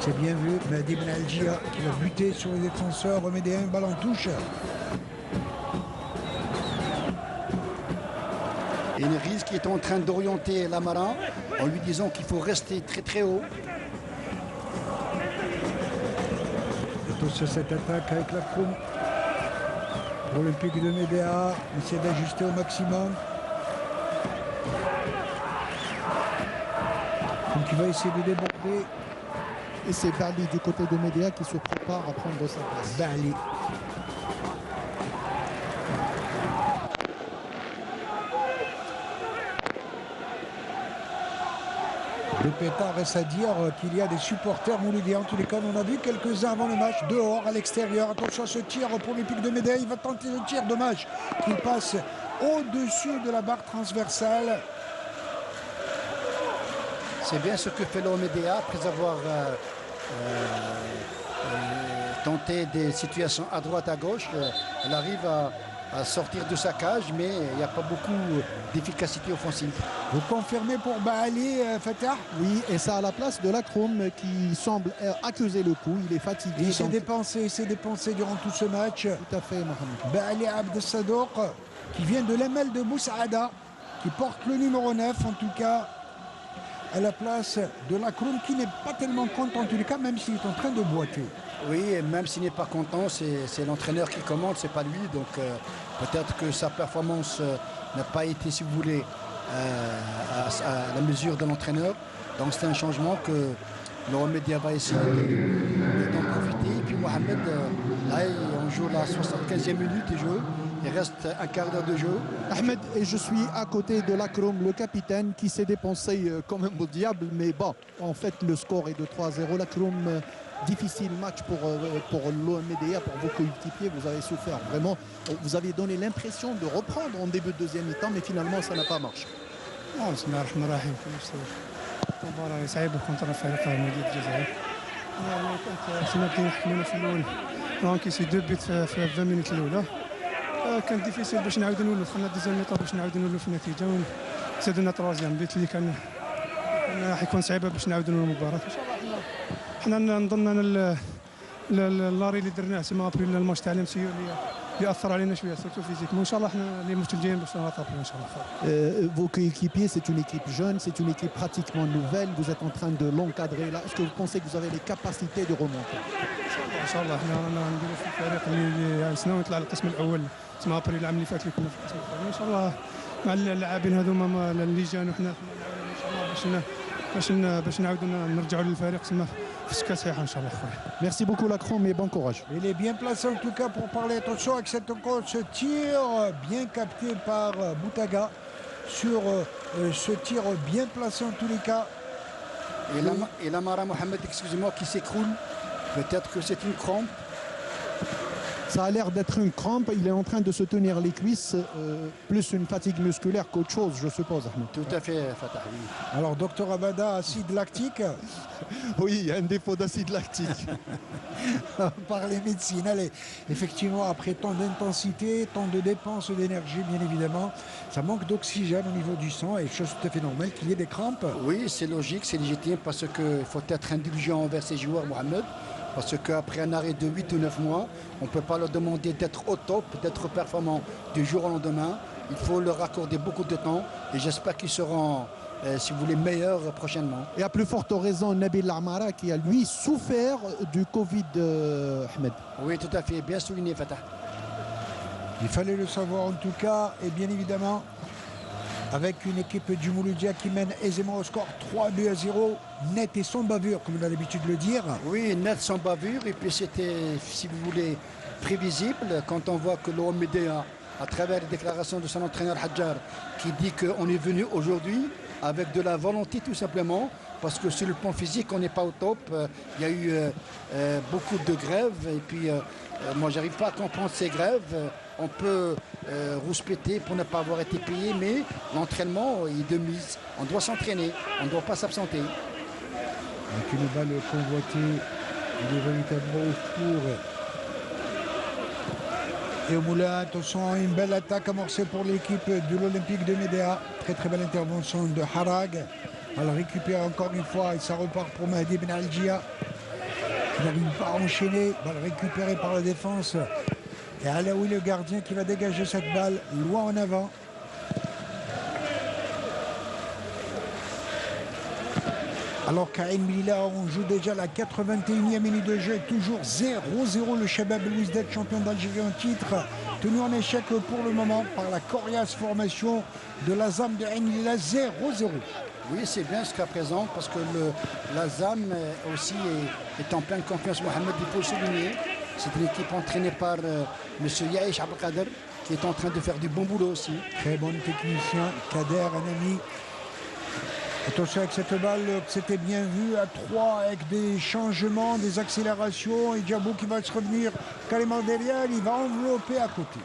C'est bien vu, Mehdi Ben Algia qui va buter sur les défenseurs, remédier un ballon touche. Et Riz qui est en train d'orienter Lamara en lui disant qu'il faut rester très très haut. Plutôt sur cette attaque avec la Kroum. Olympique de Médéa essaie d'ajuster au maximum. Donc il va essayer de déborder. Et c'est Bali du côté de Médéa qui se prépare à prendre sa place. Bali. Le pétard reste à dire qu'il y a des supporters mouloudiens. En tous les cas, on a vu quelques-uns avant le match, dehors, à l'extérieur. Attention à ce tir pour l'Olympique de Médéa. Il va tenter le tir, dommage qu'il passe au-dessus de la barre transversale. C'est bien ce que fait l'Omédéa après avoir tenté des situations à droite, à gauche. Elle arrive à sortir de sa cage, mais il n'y a pas beaucoup d'efficacité offensive. Vous confirmez pour Baali, Fatah? Oui, et ça à la place de Lakroum qui semble accuser le coup. Il est fatigué. Il s'est dépensé durant tout ce match. Tout à fait, Mohamed. Baali Abdessadouk, qui vient de l'ML de Boussaada, qui porte le numéro 9 en tout cas, à la place de Lakroum, qui n'est pas tellement content en tous les cas, même s'il est en train de boiter. Oui, et même s'il n'est pas content, c'est l'entraîneur qui commande, c'est pas lui. Donc peut-être que sa performance n'a pas été, si vous voulez, à la mesure de l'entraîneur. Donc c'est un changement que l'Omédia va essayer d'en profiter. Et puis Mohamed, là on joue la 75e minute de jeu. Il reste un quart d'heure de jeu. Ahmed, et je suis à côté de Lakroum, le capitaine, qui s'est dépensé comme un beau diable. Mais bon, en fait, le score est de 3-0. Lakroum, difficile match pour l'Omédia, pour vos coéquipiers. Vous avez souffert. Vraiment, vous avez donné l'impression de reprendre en début de deuxième mi-temps, mais finalement, ça n'a pas marché. بسم الله الرحمن الرحيم. مباراة صعيبة كونتر فريق مدينة الجزائر. كنا بدينا نحكمونا في الأول. كيسي دو بيت في 20 مينيت الأولى. كان ديفيسيل باش نعاودو نولو، دخلنا دوزيام ميطا باش نعاودو نولو في النتيجة وزادونا تروازيام بيت اللي كان حيكون صعيبة باش نعاودو نولو المباراة. إن شاء الله حنا نظن اللاري اللي درناه سما ابري الماتش تاع الامسيو اللي اثر علينا شويه سورتو فيزيك، ان شاء الله حنا لي ماتش الجايين باش نراتابيو ان شاء الله. Vos coéquipiers, c'est une équipe jeune, c'est une équipe pratiquement nouvelle. Vous êtes en train de l'encadrer là. Est-ce que vous pensez que vous avez les capacités de remonter? ان شاء الله حنا رانا نديرو في الفريق اللي سنه ونطلع للقسم الاول سما ابري العام اللي فات اللي كنا في القسم الثاني. ان شاء الله مع اللاعبين هذوما اللجان وحنا ان شاء الله باش نعاودوا نرجعوا للفريق سما في السكه صحيحه ان شاء الله خويا. Merci beaucoup Lakroum et bon courage. Il est bien placé en tout cas pour parler. Attention avec ce tir bien capté par Boutaga sur ce tir bien placé en tous les cas. Et Lamara Mohamed, excusez-moi, qui s'écroule. Peut-être que c'est une crampe. Ça a l'air d'être une crampe. Il est en train de se tenir les cuisses, plus une fatigue musculaire qu'autre chose, je suppose, Ahmed. Tout à fait, Fatah. Oui. Alors, docteur Abada, acide lactique. Oui, il y a un défaut d'acide lactique. Par les médecines. Allez, effectivement, après tant d'intensité, tant de dépenses d'énergie, bien évidemment, ça manque d'oxygène au niveau du sang et chose tout à fait normale qu'il y ait des crampes. Oui, c'est logique, c'est légitime parce qu'il faut être indulgent envers ces joueurs, Mohamed. Parce qu'après un arrêt de 8 ou 9 mois, on ne peut pas leur demander d'être au top, d'être performant du jour au lendemain. Il faut leur accorder beaucoup de temps et j'espère qu'ils seront, si vous voulez, meilleurs prochainement. Et à plus forte raison, Nabil Amara qui a lui souffert du Covid, Ahmed. Oui, tout à fait, bien souligné, Fatah. Il fallait le savoir en tout cas et bien évidemment, avec une équipe du Mouloudia qui mène aisément au score 3-0, net et sans bavure, comme on a l'habitude de le dire. Oui, net sans bavure, et puis c'était, si vous voulez, prévisible quand on voit que l'Omédéa, à travers les déclarations de son entraîneur Hadjar, qui dit qu'on est venu aujourd'hui avec de la volonté tout simplement, parce que sur le plan physique, on n'est pas au top. Il y a eu beaucoup de grèves et puis moi, j'arrive pas à comprendre ces grèves. On peut rouspéter pour ne pas avoir été payé, mais l'entraînement est de mise. On doit s'entraîner, on ne doit pas s'absenter. Donc une balle convoitée, il est véritablement au four. Et au moulin, attention, une belle attaque amorcée pour l'équipe de l'Olympique de Médéa. Très très belle intervention de Harag. Elle récupère encore une fois et ça repart pour Mahdi Ben Aljia. Il n'arrive pas à enchaîner. Balle récupérée par la défense. Et Alaoui, le gardien, qui va dégager cette balle loin en avant. Alors qu'à Mila, on joue déjà la 81e minute de jeu. Toujours 0-0. Le Shabab Belouizdad, champion d'Algérie en titre, tenu en échec pour le moment par la coriace formation de l'Azam de Mila, 0-0. Oui, c'est bien jusqu'à présent parce que l'Azam aussi est en pleine confiance. Mohamed, il faut souligner. C'est une équipe entraînée par M. Yaïch Abdelkader qui est en train de faire du bon boulot aussi. Très bon technicien, Kader, un ami. Attention avec cette balle, c'était bien vu à 3 avec des changements, des accélérations. Et Djabou qui va se revenir carrément derrière, il va envelopper à côté.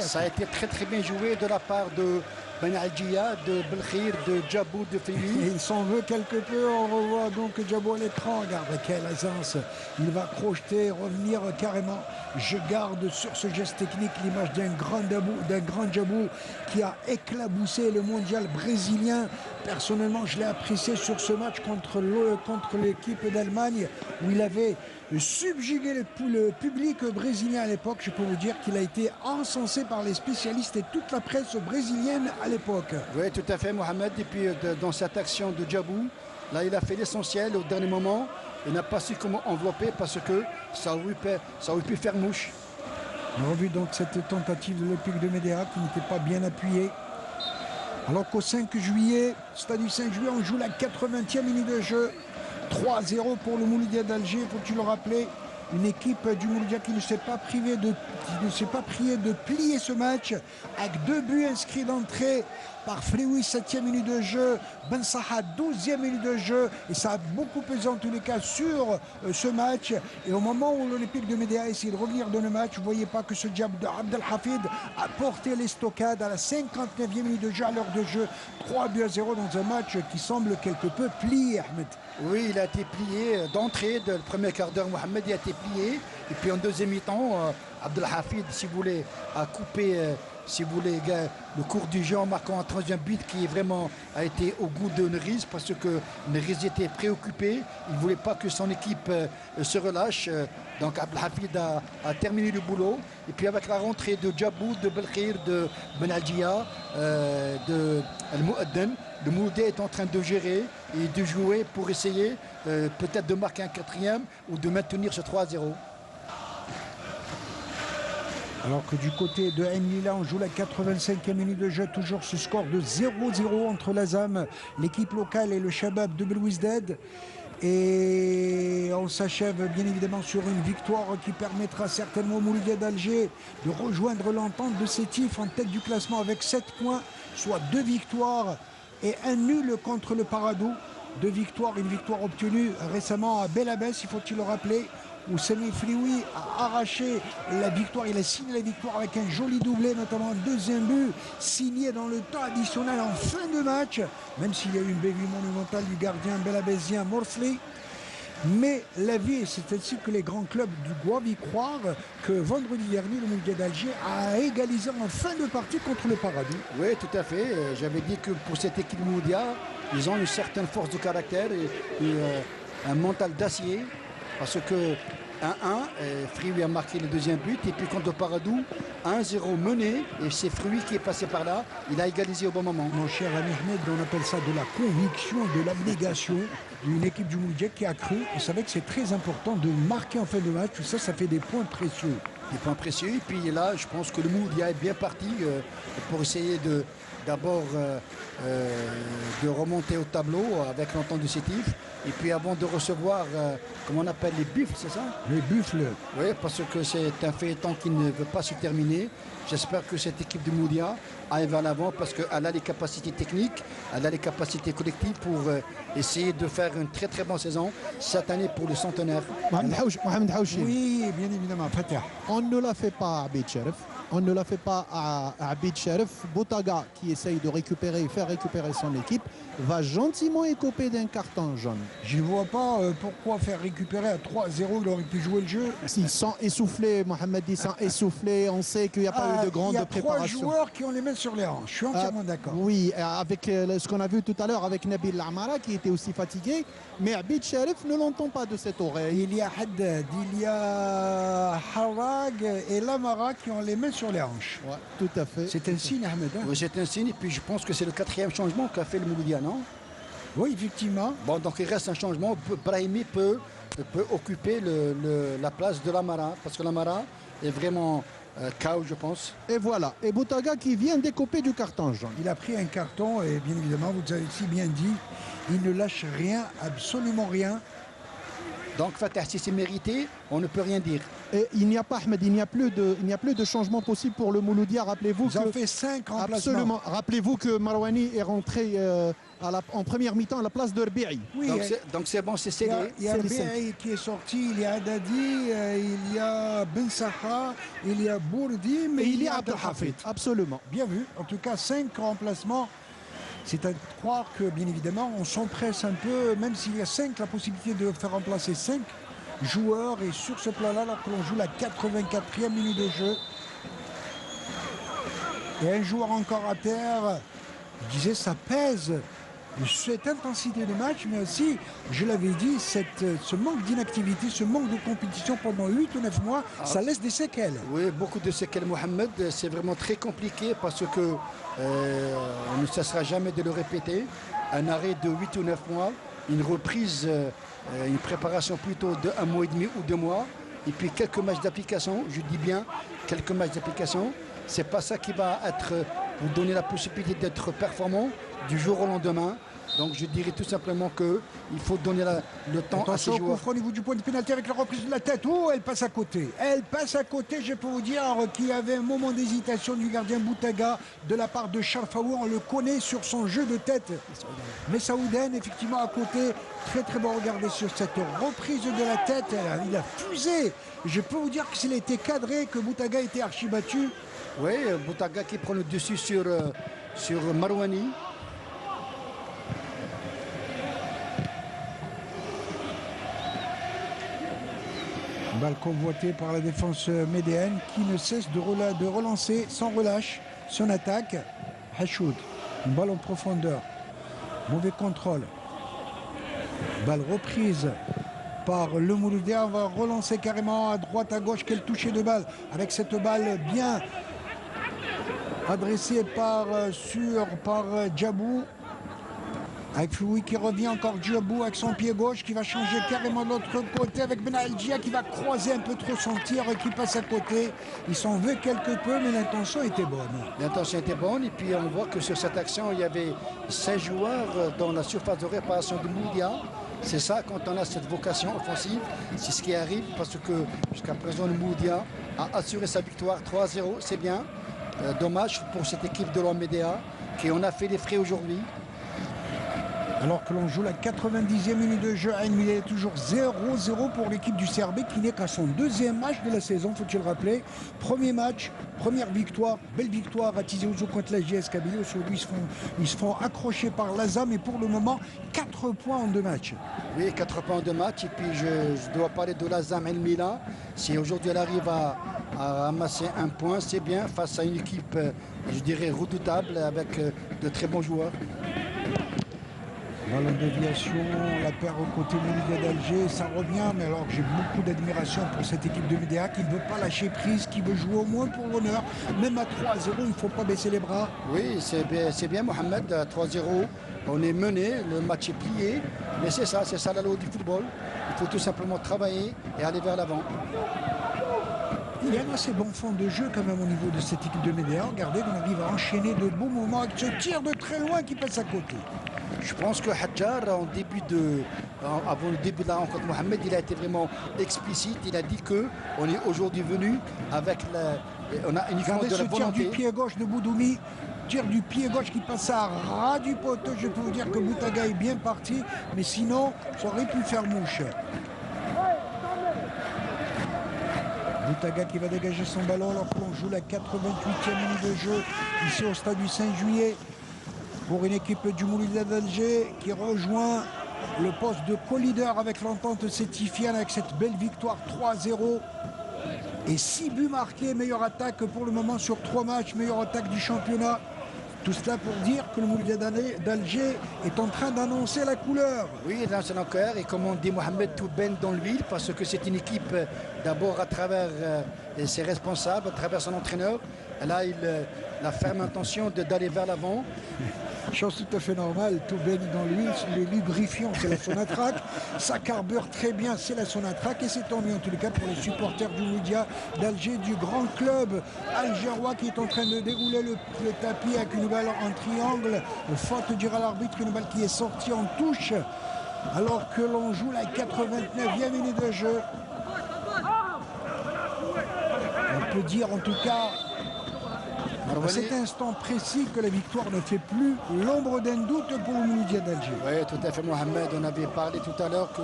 Ça a été très très bien joué de la part de Ben Aljia, de Belkhir, de Djabou, de Fili. Il s'en veut quelque peu, on revoit donc Djabou à l'écran. Regarde quelle aisance, il va crocheter, revenir carrément. Je garde sur ce geste technique l'image d'un grand Djabou qui a éclaboussé le mondial brésilien. Personnellement, je l'ai apprécié sur ce match contre l'équipe d'Allemagne où il avait subjugué le public brésilien à l'époque. Je peux vous dire qu'il a été encensé par les spécialistes et toute la presse brésilienne à l'époque. Oui, tout à fait, Mohamed. Et puis dans cette action de Djabou, là, il a fait l'essentiel au dernier moment. Il n'a pas su comment envelopper parce que ça aurait pu faire mouche. On a revu donc cette tentative de l'Olympique de Médéa qui n'était pas bien appuyée. Alors qu'au 5 juillet, stade du 5 juillet, on joue la 80e minute de jeu. 3-0 pour le Mouloudia d'Alger, faut-il le rappeler. Une équipe du Mouloudia qui ne s'est pas priée de plier ce match avec 2 buts inscrits d'entrée par Frioui, 7e minute de jeu, Ben Saha, 12e minute de jeu, et ça a beaucoup pesé en tous les cas sur ce match. Et au moment où l'Olympique de Médéa a essayé de revenir dans le match, vous ne voyez pas que ce diable de Abdelhafid a porté l'estocade à la 59e minute de jeu, à l'heure de jeu, 3-0 dans un match qui semble quelque peu plié, Ahmed. Oui, il a été plié d'entrée, le premier quart d'heure, Mohamed il a été plié. Et puis en deuxième mi-temps, Abdelhafid, si vous voulez, a coupé le cours du jeu en marquant un troisième but qui vraiment a été au goût de Neriz parce que Neriz était préoccupé. Il ne voulait pas que son équipe se relâche. Donc Abdelhafid a terminé le boulot. Et puis avec la rentrée de Djabou, de Belkhir, de Ben Aljia, de El Mouadden, le Mouloudia est en train de gérer et de jouer pour essayer peut-être de marquer un 4e ou de maintenir ce 3-0. Alors que du côté de Mila, on joue la 85e minute de jeu, toujours ce score de 0-0 entre l'Azam, l'équipe locale et le Shabab de Belouizdad. Et on s'achève bien évidemment sur une victoire qui permettra certainement au Mouloudia d'Alger de rejoindre l'entente de Sétif en tête du classement avec 7 points, soit 2 victoires et un nul contre le Paradou. 2 victoires, une victoire obtenue récemment à Belabès, il faut-il le rappeler, où Sami Frioui a arraché la victoire, il a signé la victoire avec un joli doublé, notamment un deuxième but signé dans le temps additionnel en fin de match, même s'il y a eu une bévue monumentale du gardien belabésien Morsli. Mais la vie, c'est ainsi que les grands clubs du doivent y croire que vendredi dernier, le Mouloudia d'Alger a égalisé en fin de partie contre le Paradou. Oui, tout à fait. J'avais dit que pour cette équipe Mouloudia, ils ont une certaine force de caractère et un mental d'acier. Parce que 1-1, Frioui a marqué le deuxième but. Et puis contre le Paradou, 1-0 mené. Et c'est Frioui qui est passé par là. Il a égalisé au bon moment. Mon cher ami Ahmed, on appelle ça de la conviction, de l'abnégation d'une équipe du Mouloudia qui a cru. Vous savez que c'est très important de marquer en fin de match. Tout ça, ça fait des points précieux. Des points précieux. Et puis là, je pense que le Mouloudia est bien parti pour essayer d'abord de remonter au tableau avec l'entente du sétif. Et puis avant de recevoir, comment on appelle les buffles, c'est ça? Les buffles. Oui, parce que c'est un feuilleton qui ne veut pas se terminer. J'espère que cette équipe de Moudia arrive à l'avant parce qu'elle a les capacités techniques, elle a les capacités collectives pour essayer de faire une très très bonne saison cette année pour le centenaire. Mohamed Haouchi. Oui, bien évidemment, Fatah. On ne la fait pas à Abid Sherif. On ne la fait pas à Abid Sherif. Boutaga, qui essaye de faire récupérer son équipe, va gentiment écoper d'un carton jaune. Je ne vois pas pourquoi faire récupérer à 3-0, il aurait pu jouer le jeu. Ils sont essoufflés, Mohamed, ils sont essoufflés. On sait qu'il n'y a pas eu de grande préparation. Il y a 3 joueurs qui ont les mains sur les hanches. Je suis entièrement d'accord. Oui, avec ce qu'on a vu tout à l'heure avec Nabil Lamara qui était aussi fatigué. Mais Abid Sherif ne l'entend pas de cette oreille. Il y a Haddad, il y a Harag et Lamara qui ont les mains sur les hanches. Ouais, tout à fait. C'est un signe, Ahmed. Hein? Oui, c'est un signe. Et puis je pense que c'est le 4e changement qu'a fait le Mouloudia, non? Oui, effectivement. Bon, donc il reste un changement. Brahimi peut occuper la place de Lamara parce que Lamara est vraiment KO, je pense. Et voilà. Et Boutaga qui vient d'écoper du carton jaune. Il a pris un carton et bien évidemment, vous avez si bien dit, il ne lâche rien, absolument rien. Donc Fatah, si c'est mérité, on ne peut rien dire. Et il n'y a pas, Ahmed, il n'y a plus de changement possible pour le Mouloudia. Rappelez-vous Vous avez fait 5 remplacements. Absolument. Rappelez-vous que Marouani est rentré en première mi-temps à la place de Rbi'i. Oui, donc c'est bon, c'est scellé. Il y a Rbi'i qui est sorti, il y a Haddadi, il y a Ben Saha, il y a Bourdi, mais il y a Abdelhafid. Absolument. Bien vu. En tout cas, 5 remplacements. C'est à croire que, bien évidemment, on s'empresse un peu, même s'il y a la possibilité de faire remplacer 5 joueurs. Et sur ce plan-là, alors que l'on joue la 84e minute de jeu, et un joueur encore à terre, je disais, ça pèse cette intensité de match, mais aussi, je l'avais dit, ce manque d'inactivité, ce manque de compétition pendant 8 ou 9 mois, ça laisse des séquelles. Oui, beaucoup de séquelles, Mohamed. C'est vraiment très compliqué parce que on ne cessera jamais de le répéter. Un arrêt de 8 ou 9 mois, une reprise, une préparation plutôt de 1 mois et demi ou 2 mois, et puis quelques matchs d'application, je dis bien quelques matchs d'application. C'est pas ça qui va vous donner la possibilité d'être performant du jour au lendemain. Donc je dirais tout simplement qu'il faut donner le temps à ces joueurs. Au niveau du point de pénalty avec la reprise de la tête. Oh, elle passe à côté. Elle passe à côté, je peux vous dire qu'il y avait un moment d'hésitation du gardien Boutaga de la part de Charles Faour. On le connaît sur son jeu de tête. Mais Saouden, effectivement, à côté, très très bon. Regardez sur cette reprise de la tête. Il a fusé. Je peux vous dire que s'il a été cadré, que Boutaga était archi-battu. Oui, Boutaga qui prend le dessus sur Marouani. Balle convoitée par la défense médéenne qui ne cesse de relancer sans relâche son attaque. Hachoud, une balle en profondeur. Mauvais contrôle. Balle reprise par le Mouloudia. On va relancer carrément à droite, à gauche. Quel toucher de balle. Avec cette balle bien adressée par Djabou. Avec Floui qui revient encore Djabou avec son pied gauche qui va changer carrément de l'autre côté avec Ben Algia qui va croiser un peu trop son tir et qui passe à côté. Il s'en veut quelque peu mais l'intention était bonne. L'intention était bonne et puis on voit que sur cette action il y avait 16 joueurs dans la surface de réparation de Mouloudia. C'est ça quand on a cette vocation offensive, c'est ce qui arrive parce que jusqu'à présent le Mouloudia a assuré sa victoire 3-0, c'est bien. Dommage pour cette équipe de l'Omédéa qui en a fait les frais aujourd'hui. Alors que l'on joue la 90e minute de jeu, il est toujours 0-0 pour l'équipe du CRB qui n'est qu'à son 2e match de la saison, faut-il le rappeler. Premier match, première victoire, belle victoire à Tizi Ouzou contre la JS Kabylie. Aujourd'hui, ils se font accrocher par l'ASAM et pour le moment, 4 points en 2 matchs. Oui, 4 points en 2 matchs. Et puis je dois parler de l'ASAM El Mila. Si aujourd'hui elle arrive à amasser un point, c'est bien face à une équipe, je dirais, redoutable avec de très bons joueurs. Ballon de déviation, la paire au côté Mouloudia d'Alger, ça revient, mais alors j'ai beaucoup d'admiration pour cette équipe de Médéa qui ne veut pas lâcher prise, qui veut jouer au moins pour l'honneur. Même à 3-0, il ne faut pas baisser les bras. Oui, c'est bien Mohamed, à 3-0, on est mené, le match est plié, mais c'est ça la loi du football. Il faut tout simplement travailler et aller vers l'avant. Il y a un assez bon fond de jeu quand même au niveau de cette équipe de Médéa. Regardez, on arrive à enchaîner de beaux moments avec ce tir de très loin qui passe à côté. Je pense que Hadjar, avant le début de la rencontre, Mohamed, il a été vraiment explicite. Il a dit qu'on est aujourd'hui venu avec on a uniquement Regardez de la ce tir volonté. du pied gauche de Boudoumi. Tir du pied gauche qui passe à ras du poteau. Je peux vous dire que Boutaga est bien parti, mais sinon, ça aurait pu faire mouche. Boutaga qui va dégager son ballon alors qu'on joue la 88e minute de jeu ici au stade du 5 juillet pour une équipe du Mouloudia d'Alger qui rejoint le poste de co-leader avec l'entente sétifienne avec cette belle victoire 3-0 et 6 buts marqués, meilleure attaque pour le moment sur 3 matchs, meilleure attaque du championnat. Tout cela pour dire que le Mouloudia d'Alger est en train d'annoncer la couleur. Oui, dans son cœur, et comme on dit, Mohamed tout baigne dans l'huile, parce que c'est une équipe d'abord à travers ses responsables, à travers son entraîneur. Là, il la ferme intention d'aller vers l'avant. Chose tout à fait normale, tout baigne dans l'huile, le lubrifiant c'est la Sonatrach, ça carbure très bien, c'est la Sonatrach et c'est tant mieux en tous les cas pour les supporters du Mouloudia d'Alger, du grand club algérois qui est en train de dérouler le tapis avec une balle en triangle, faute dira l'arbitre, une balle qui est sortie en touche alors que l'on joue la 89e minute de jeu. On peut dire en tout cas à cet instant précis que la victoire ne fait plus l'ombre d'un doute pour le Mouloudia d'Alger. Oui, tout à fait, Mohamed. On avait parlé tout à l'heure que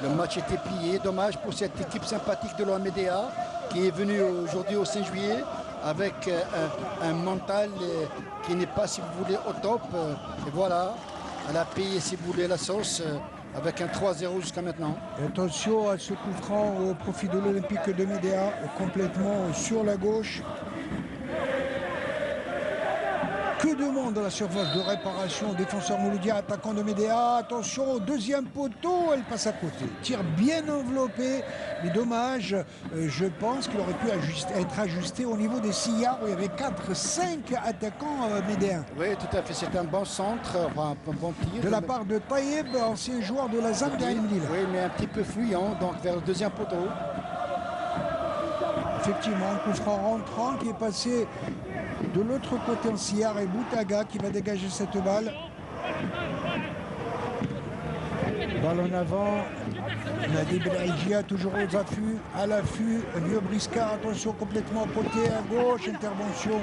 le match était plié. Dommage pour cette équipe sympathique de l'OMDA qui est venue aujourd'hui au 5 juillet avec un mental qui n'est pas, si vous voulez, au top. Et voilà, elle a payé, si vous voulez, la sauce avec un 3-0 jusqu'à maintenant. Et attention à ce coup franc au profit de l'Olympique de Médéa, complètement sur la gauche. Que demande la surface de réparation, défenseur Mouloudia, attaquant de Médéa. Attention au deuxième poteau, elle passe à côté. Tir bien enveloppé, mais dommage. Je pense qu'il aurait pu être ajusté au niveau des 6 yards où il y avait 4-5 attaquants médéens. Oui, tout à fait. C'est un bon centre, enfin, un bon tir. De la part de Taïeb, ancien joueur de la ZAM d'Ain Lille. Oui, mais un petit peu fuyant, donc vers le deuxième poteau. Effectivement, un coup franc rentrant qui est passé de l'autre côté en Sillard et Boutaga qui va dégager cette balle. Balle en avant. Nadir Belhaïjia toujours aux affûts, à l'affût. Vieux Briscard, attention complètement côté à gauche. Intervention.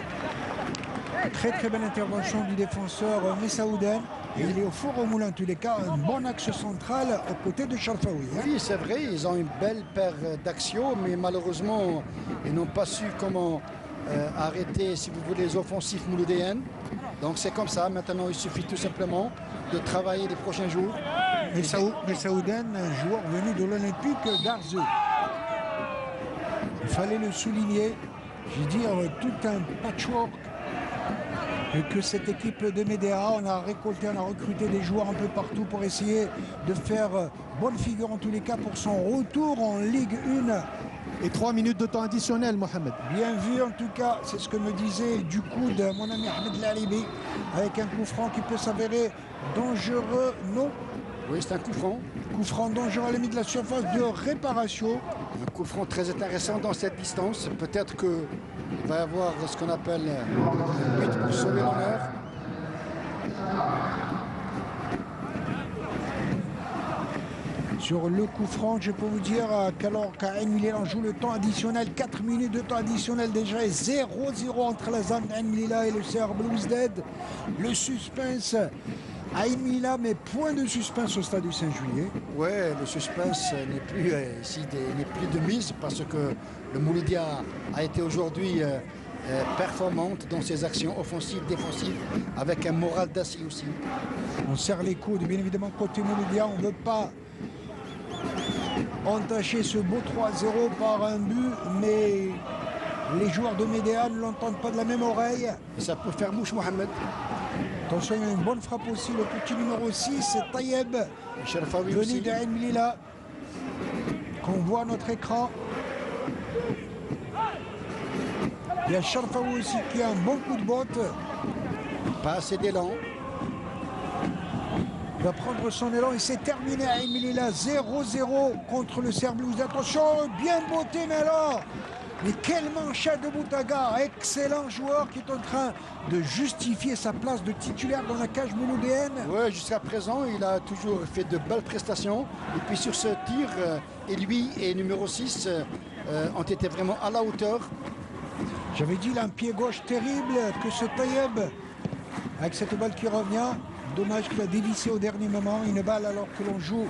Très belle intervention du défenseur Messaouden. Et il est au four au moulin en tous les cas, un bon axe central aux côtés de Charfaoui. Oui, c'est vrai, ils ont une belle paire d'axios, mais malheureusement, ils n'ont pas su comment arrêter, si vous voulez, les offensifs mouloudéennes. Donc c'est comme ça, maintenant il suffit tout simplement de travailler les prochains jours. Messaouden, un joueur venu de l'Olympique d'Arzeu. Il fallait le souligner, je veux dire, tout un patchwork que cette équipe de Médéa, on a récolté, on a recruté des joueurs un peu partout pour essayer de faire bonne figure en tous les cas pour son retour en Ligue 1. Et 3 minutes de temps additionnel, Mohamed. Bien vu en tout cas, c'est ce que me disait du coup de mon ami Ahmed Lalibi, avec un coup franc qui peut s'avérer dangereux, non? Oui, c'est un coup franc. Coup franc dangereux à la limite de la surface de réparation. Un coup franc très intéressant dans cette distance. Peut-être qu'il va y avoir ce qu'on appelle un but pour sauver l'honneur. Sur le coup franc, je peux vous dire qu'alors qu'Ain Lila joue le temps additionnel, 4 minutes de temps additionnel déjà, 0-0 entre la ZAM d'Ain Lila et le CR Belouizdad. Le suspense à Ain Lila, mais point de suspense au stade du 5 juillet. Oui, le suspense n'est plus ici, n'est plus de mise parce que le Mouloudia a été aujourd'hui performante dans ses actions offensives, défensives, avec un moral d'acier aussi. On serre les coudes, bien évidemment, côté Mouloudia, on ne veut pas entacher ce beau 3-0 par un but, mais les joueurs de Médéa ne l'entendent pas de la même oreille. Et ça peut faire mouche, Mohamed. Attention, il y a une bonne frappe aussi, le petit numéro 6, c'est Taïeb, venu d'Ain Lila, qu'on voit à notre écran. Il y a Charfaoui aussi qui a un bon coup de botte. Pas assez d'élan. Il va prendre son élan et c'est terminé à Ain Lila, 0-0 contre le CR Belouizdad. Attention, bien botté, mais alors Mais quel manchette de Boutaga, excellent joueur qui est en train de justifier sa place de titulaire dans la cage mouloudéenne. Oui, jusqu'à présent, il a toujours fait de belles prestations. Et puis sur ce tir, et lui et numéro 6 ont été vraiment à la hauteur. J'avais dit, il a un pied gauche terrible que ce Tayeb, avec cette balle qui revient. Dommage qu'il a dévissé au dernier moment. Une balle alors que l'on joue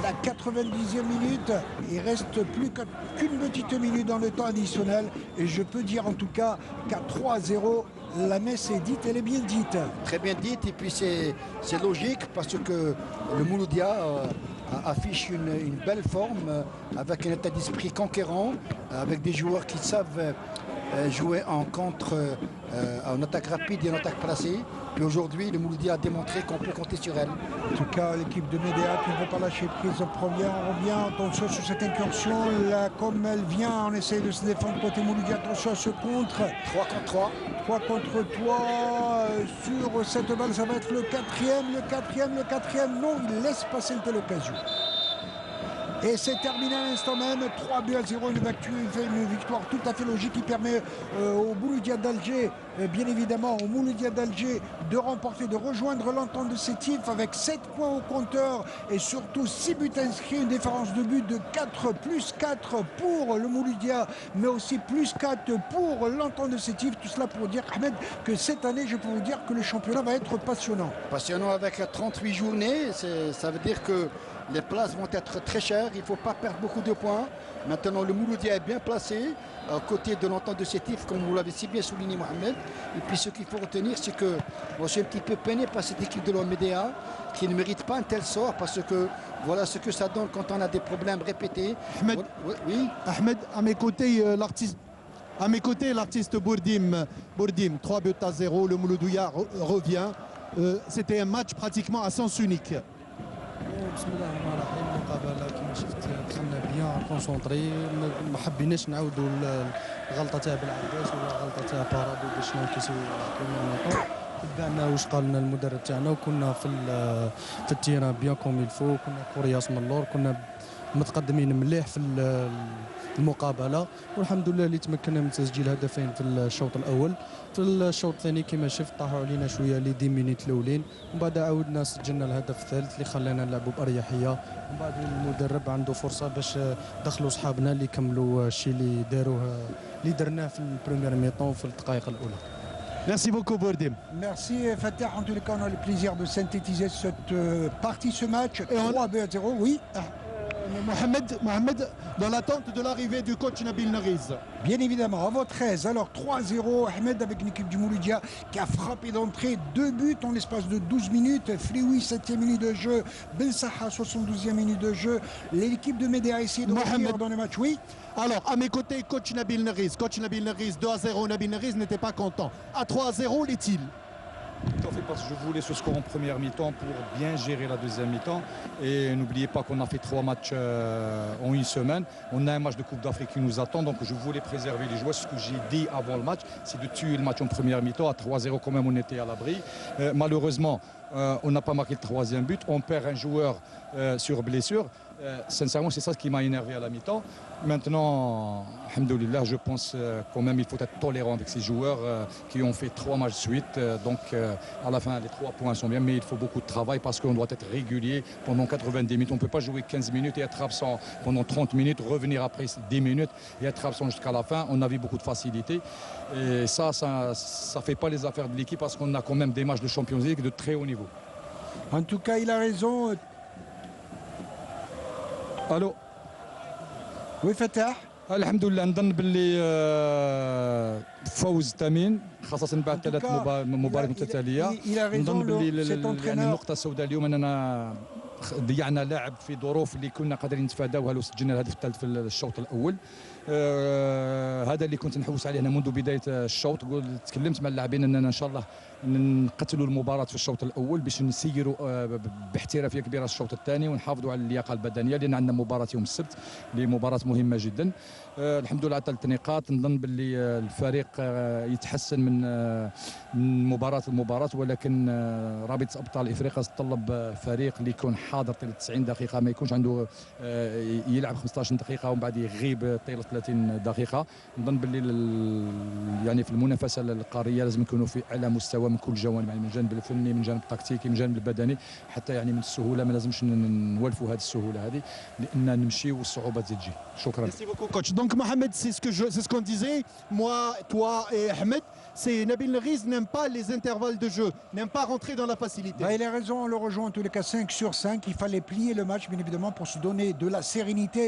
la 90e minute. Il reste plus qu'une petite minute dans le temps additionnel. Et je peux dire en tout cas qu'à 3-0, la messe est dite, elle est bien dite. Très bien dite. Et puis c'est logique parce que le Mouloudia affiche une belle forme avec un état d'esprit conquérant, avec des joueurs qui savent jouer en contre, en attaque rapide et en attaque placée. Puis aujourd'hui, le Mouloudia a démontré qu'on peut compter sur elle. En tout cas, l'équipe de Médéa qui ne veut pas lâcher prise en première. On revient, attention sur cette incursion. Là, comme elle vient, on essaie de se défendre côté Mouloudia. Attention à ce contre. 3 contre 3. 3 contre 3 sur cette balle. Ça va être le quatrième. Non, il laisse passer une telle occasion. Et c'est terminé à l'instant même, 3-0, une victoire tout à fait logique qui permet au Mouloudia d'Alger, bien évidemment au Mouloudia d'Alger de remporter, de rejoindre l'entente de Sétif avec 7 points au compteur et surtout 6 buts inscrits, une différence de but de 4, plus 4 pour le Mouloudia, mais aussi plus 4 pour l'entente de Sétif. Tout cela pour dire, Ahmed, que cette année, je peux vous dire que le championnat va être passionnant. Passionnant avec 38 journées, ça veut dire que les places vont être très chères, il ne faut pas perdre beaucoup de points. Maintenant, le Mouloudia est bien placé, à côté de l'entente de Sétif, comme vous l'avez si bien souligné, Mohamed. Et puis, ce qu'il faut retenir, c'est que moi, je suis un petit peu peiné par cette équipe de l'Médéa, qui ne mérite pas un tel sort, parce que voilà ce que ça donne quand on a des problèmes répétés. Ahmed, oui. Ahmed, à mes côtés, l'artiste Bourdim, 3-0, le Mouloudia revient. C'était un match pratiquement à sens unique. بسم الله الرحمن الرحيم. المقابله كما شفت دخلنا بيان كونسونطري، ما حبيناش نعاودوا الغلطه تاع بالعباس ولا الغلطه تاع بارادو باش ننكسوا النقاط. تبعنا واش قال لنا المدرب تاعنا وكنا في التيران بيان كوم يلفو، كنا كورياس من اللور، كنا متقدمين مليح في المقابله والحمد لله اللي تمكنا من تسجيل هدفين في الشوط الاول. في الشوط الثاني كما شفت طاحوا علينا شويه لي 10 مينيت الاولين، ومن بعد عاودنا سجلنا الهدف الثالث اللي خلانا نلعبوا باريحيه، ومن بعد المدرب عنده فرصه باش دخلوا صحابنا اللي كملوا الشيء اللي داروه اللي درناه في البريمير ميطون في الدقائق الاولى. Merci beaucoup Bourdim. Merci Fatah, en tous les cas on a le plaisir de synthétiser cette partie, ce match. 3-0, oui. Mohamed, dans l'attente de l'arrivée du coach Nabil Nariz. Bien évidemment, à votre aise. Alors 3-0, Ahmed avec une équipe du Mouloudia qui a frappé d'entrée 2 buts en l'espace de 12 minutes. Frioui, 7e minute de jeu. Ben Saha, 72e minute de jeu. L'équipe de Médéa a essayé de revenir dans le match. Oui. Alors, à mes côtés, coach Nabil Nariz. Coach Nabil Nariz, 2-0. Nabil Nariz n'était pas content. À 3-0, l'est-il? Tout à fait, parce que je voulais ce score en première mi-temps pour bien gérer la deuxième mi-temps. Et n'oubliez pas qu'on a fait 3 matchs en une semaine. On a un match de Coupe d'Afrique qui nous attend, donc je voulais préserver les joueurs. Ce que j'ai dit avant le match, c'est de tuer le match en première mi-temps. À 3-0 quand même, on était à l'abri. Malheureusement, on n'a pas marqué le 3e but. On perd un joueur sur blessure. Sincèrement, c'est ça qui m'a énervé à la mi-temps. Maintenant, alhamdoulilah, je pense quand même il faut être tolérant avec ces joueurs qui ont fait 3 matchs de suite. Donc à la fin, les 3 points sont bien, mais il faut beaucoup de travail parce qu'on doit être régulier pendant 90 minutes. On ne peut pas jouer 15 minutes et être absent pendant 30 minutes, revenir après 10 minutes et être absent jusqu'à la fin. On avait beaucoup de facilité. Et ça ne fait pas les affaires de l'équipe parce qu'on a quand même des matchs de Champions League de très haut niveau. En tout cas, il a raison. Allô. Oui, Fatah. الحمد لله نظن باللي فوز ثمين خاصة بعد 3 مباريات متتالية. نظن باللي النقطة السوداء اليوم أننا ضيعنا لاعب في ظروف اللي كنا قادرين نتفاداوها لو سجلنا الهدف الثالث في الشوط الأول. هذا اللي كنت نحوس عليه أنا منذ بداية الشوط. تكلمت مع اللاعبين أننا إن شاء الله نقتلوا المباراه في الشوط الاول باش نسيروا باحترافيه كبيره الشوط الثاني ونحافظوا على اللياقه البدنيه، لان عندنا مباراه يوم السبت اللي مباراه مهمه جدا. الحمد لله على 3 نقاط. نظن باللي الفريق يتحسن من مباراه لمباراه، ولكن رابطه ابطال افريقيا تطلب فريق اللي يكون حاضر طيله 90 دقيقه، ما يكونش عنده يلعب 15 دقيقه ومن بعد يغيب طيله 30 دقيقه. نظن باللي يعني في المنافسه القاريه لازم نكونوا في اعلى مستوى من كل الجوانب، يعني من الجانب الفني، من الجانب التكتيكي، من الجانب البدني، حتى يعني من السهوله ما لازمش نولفوا هذه السهوله هذه، لان نمشي والصعوبات تجي. شكرا. Merci beaucoup, coach. Donc, Mohamed, c'est ce qu'on disait. Moi, toi et Ahmed, c'est Nabil Riz n'aime pas les intervalles de jeu, n'aime pas rentrer dans la facilité. Il a raison, on le rejoint en tous les cas 5 sur 5. Il fallait plier le match, bien évidemment, pour se donner de la sérénité.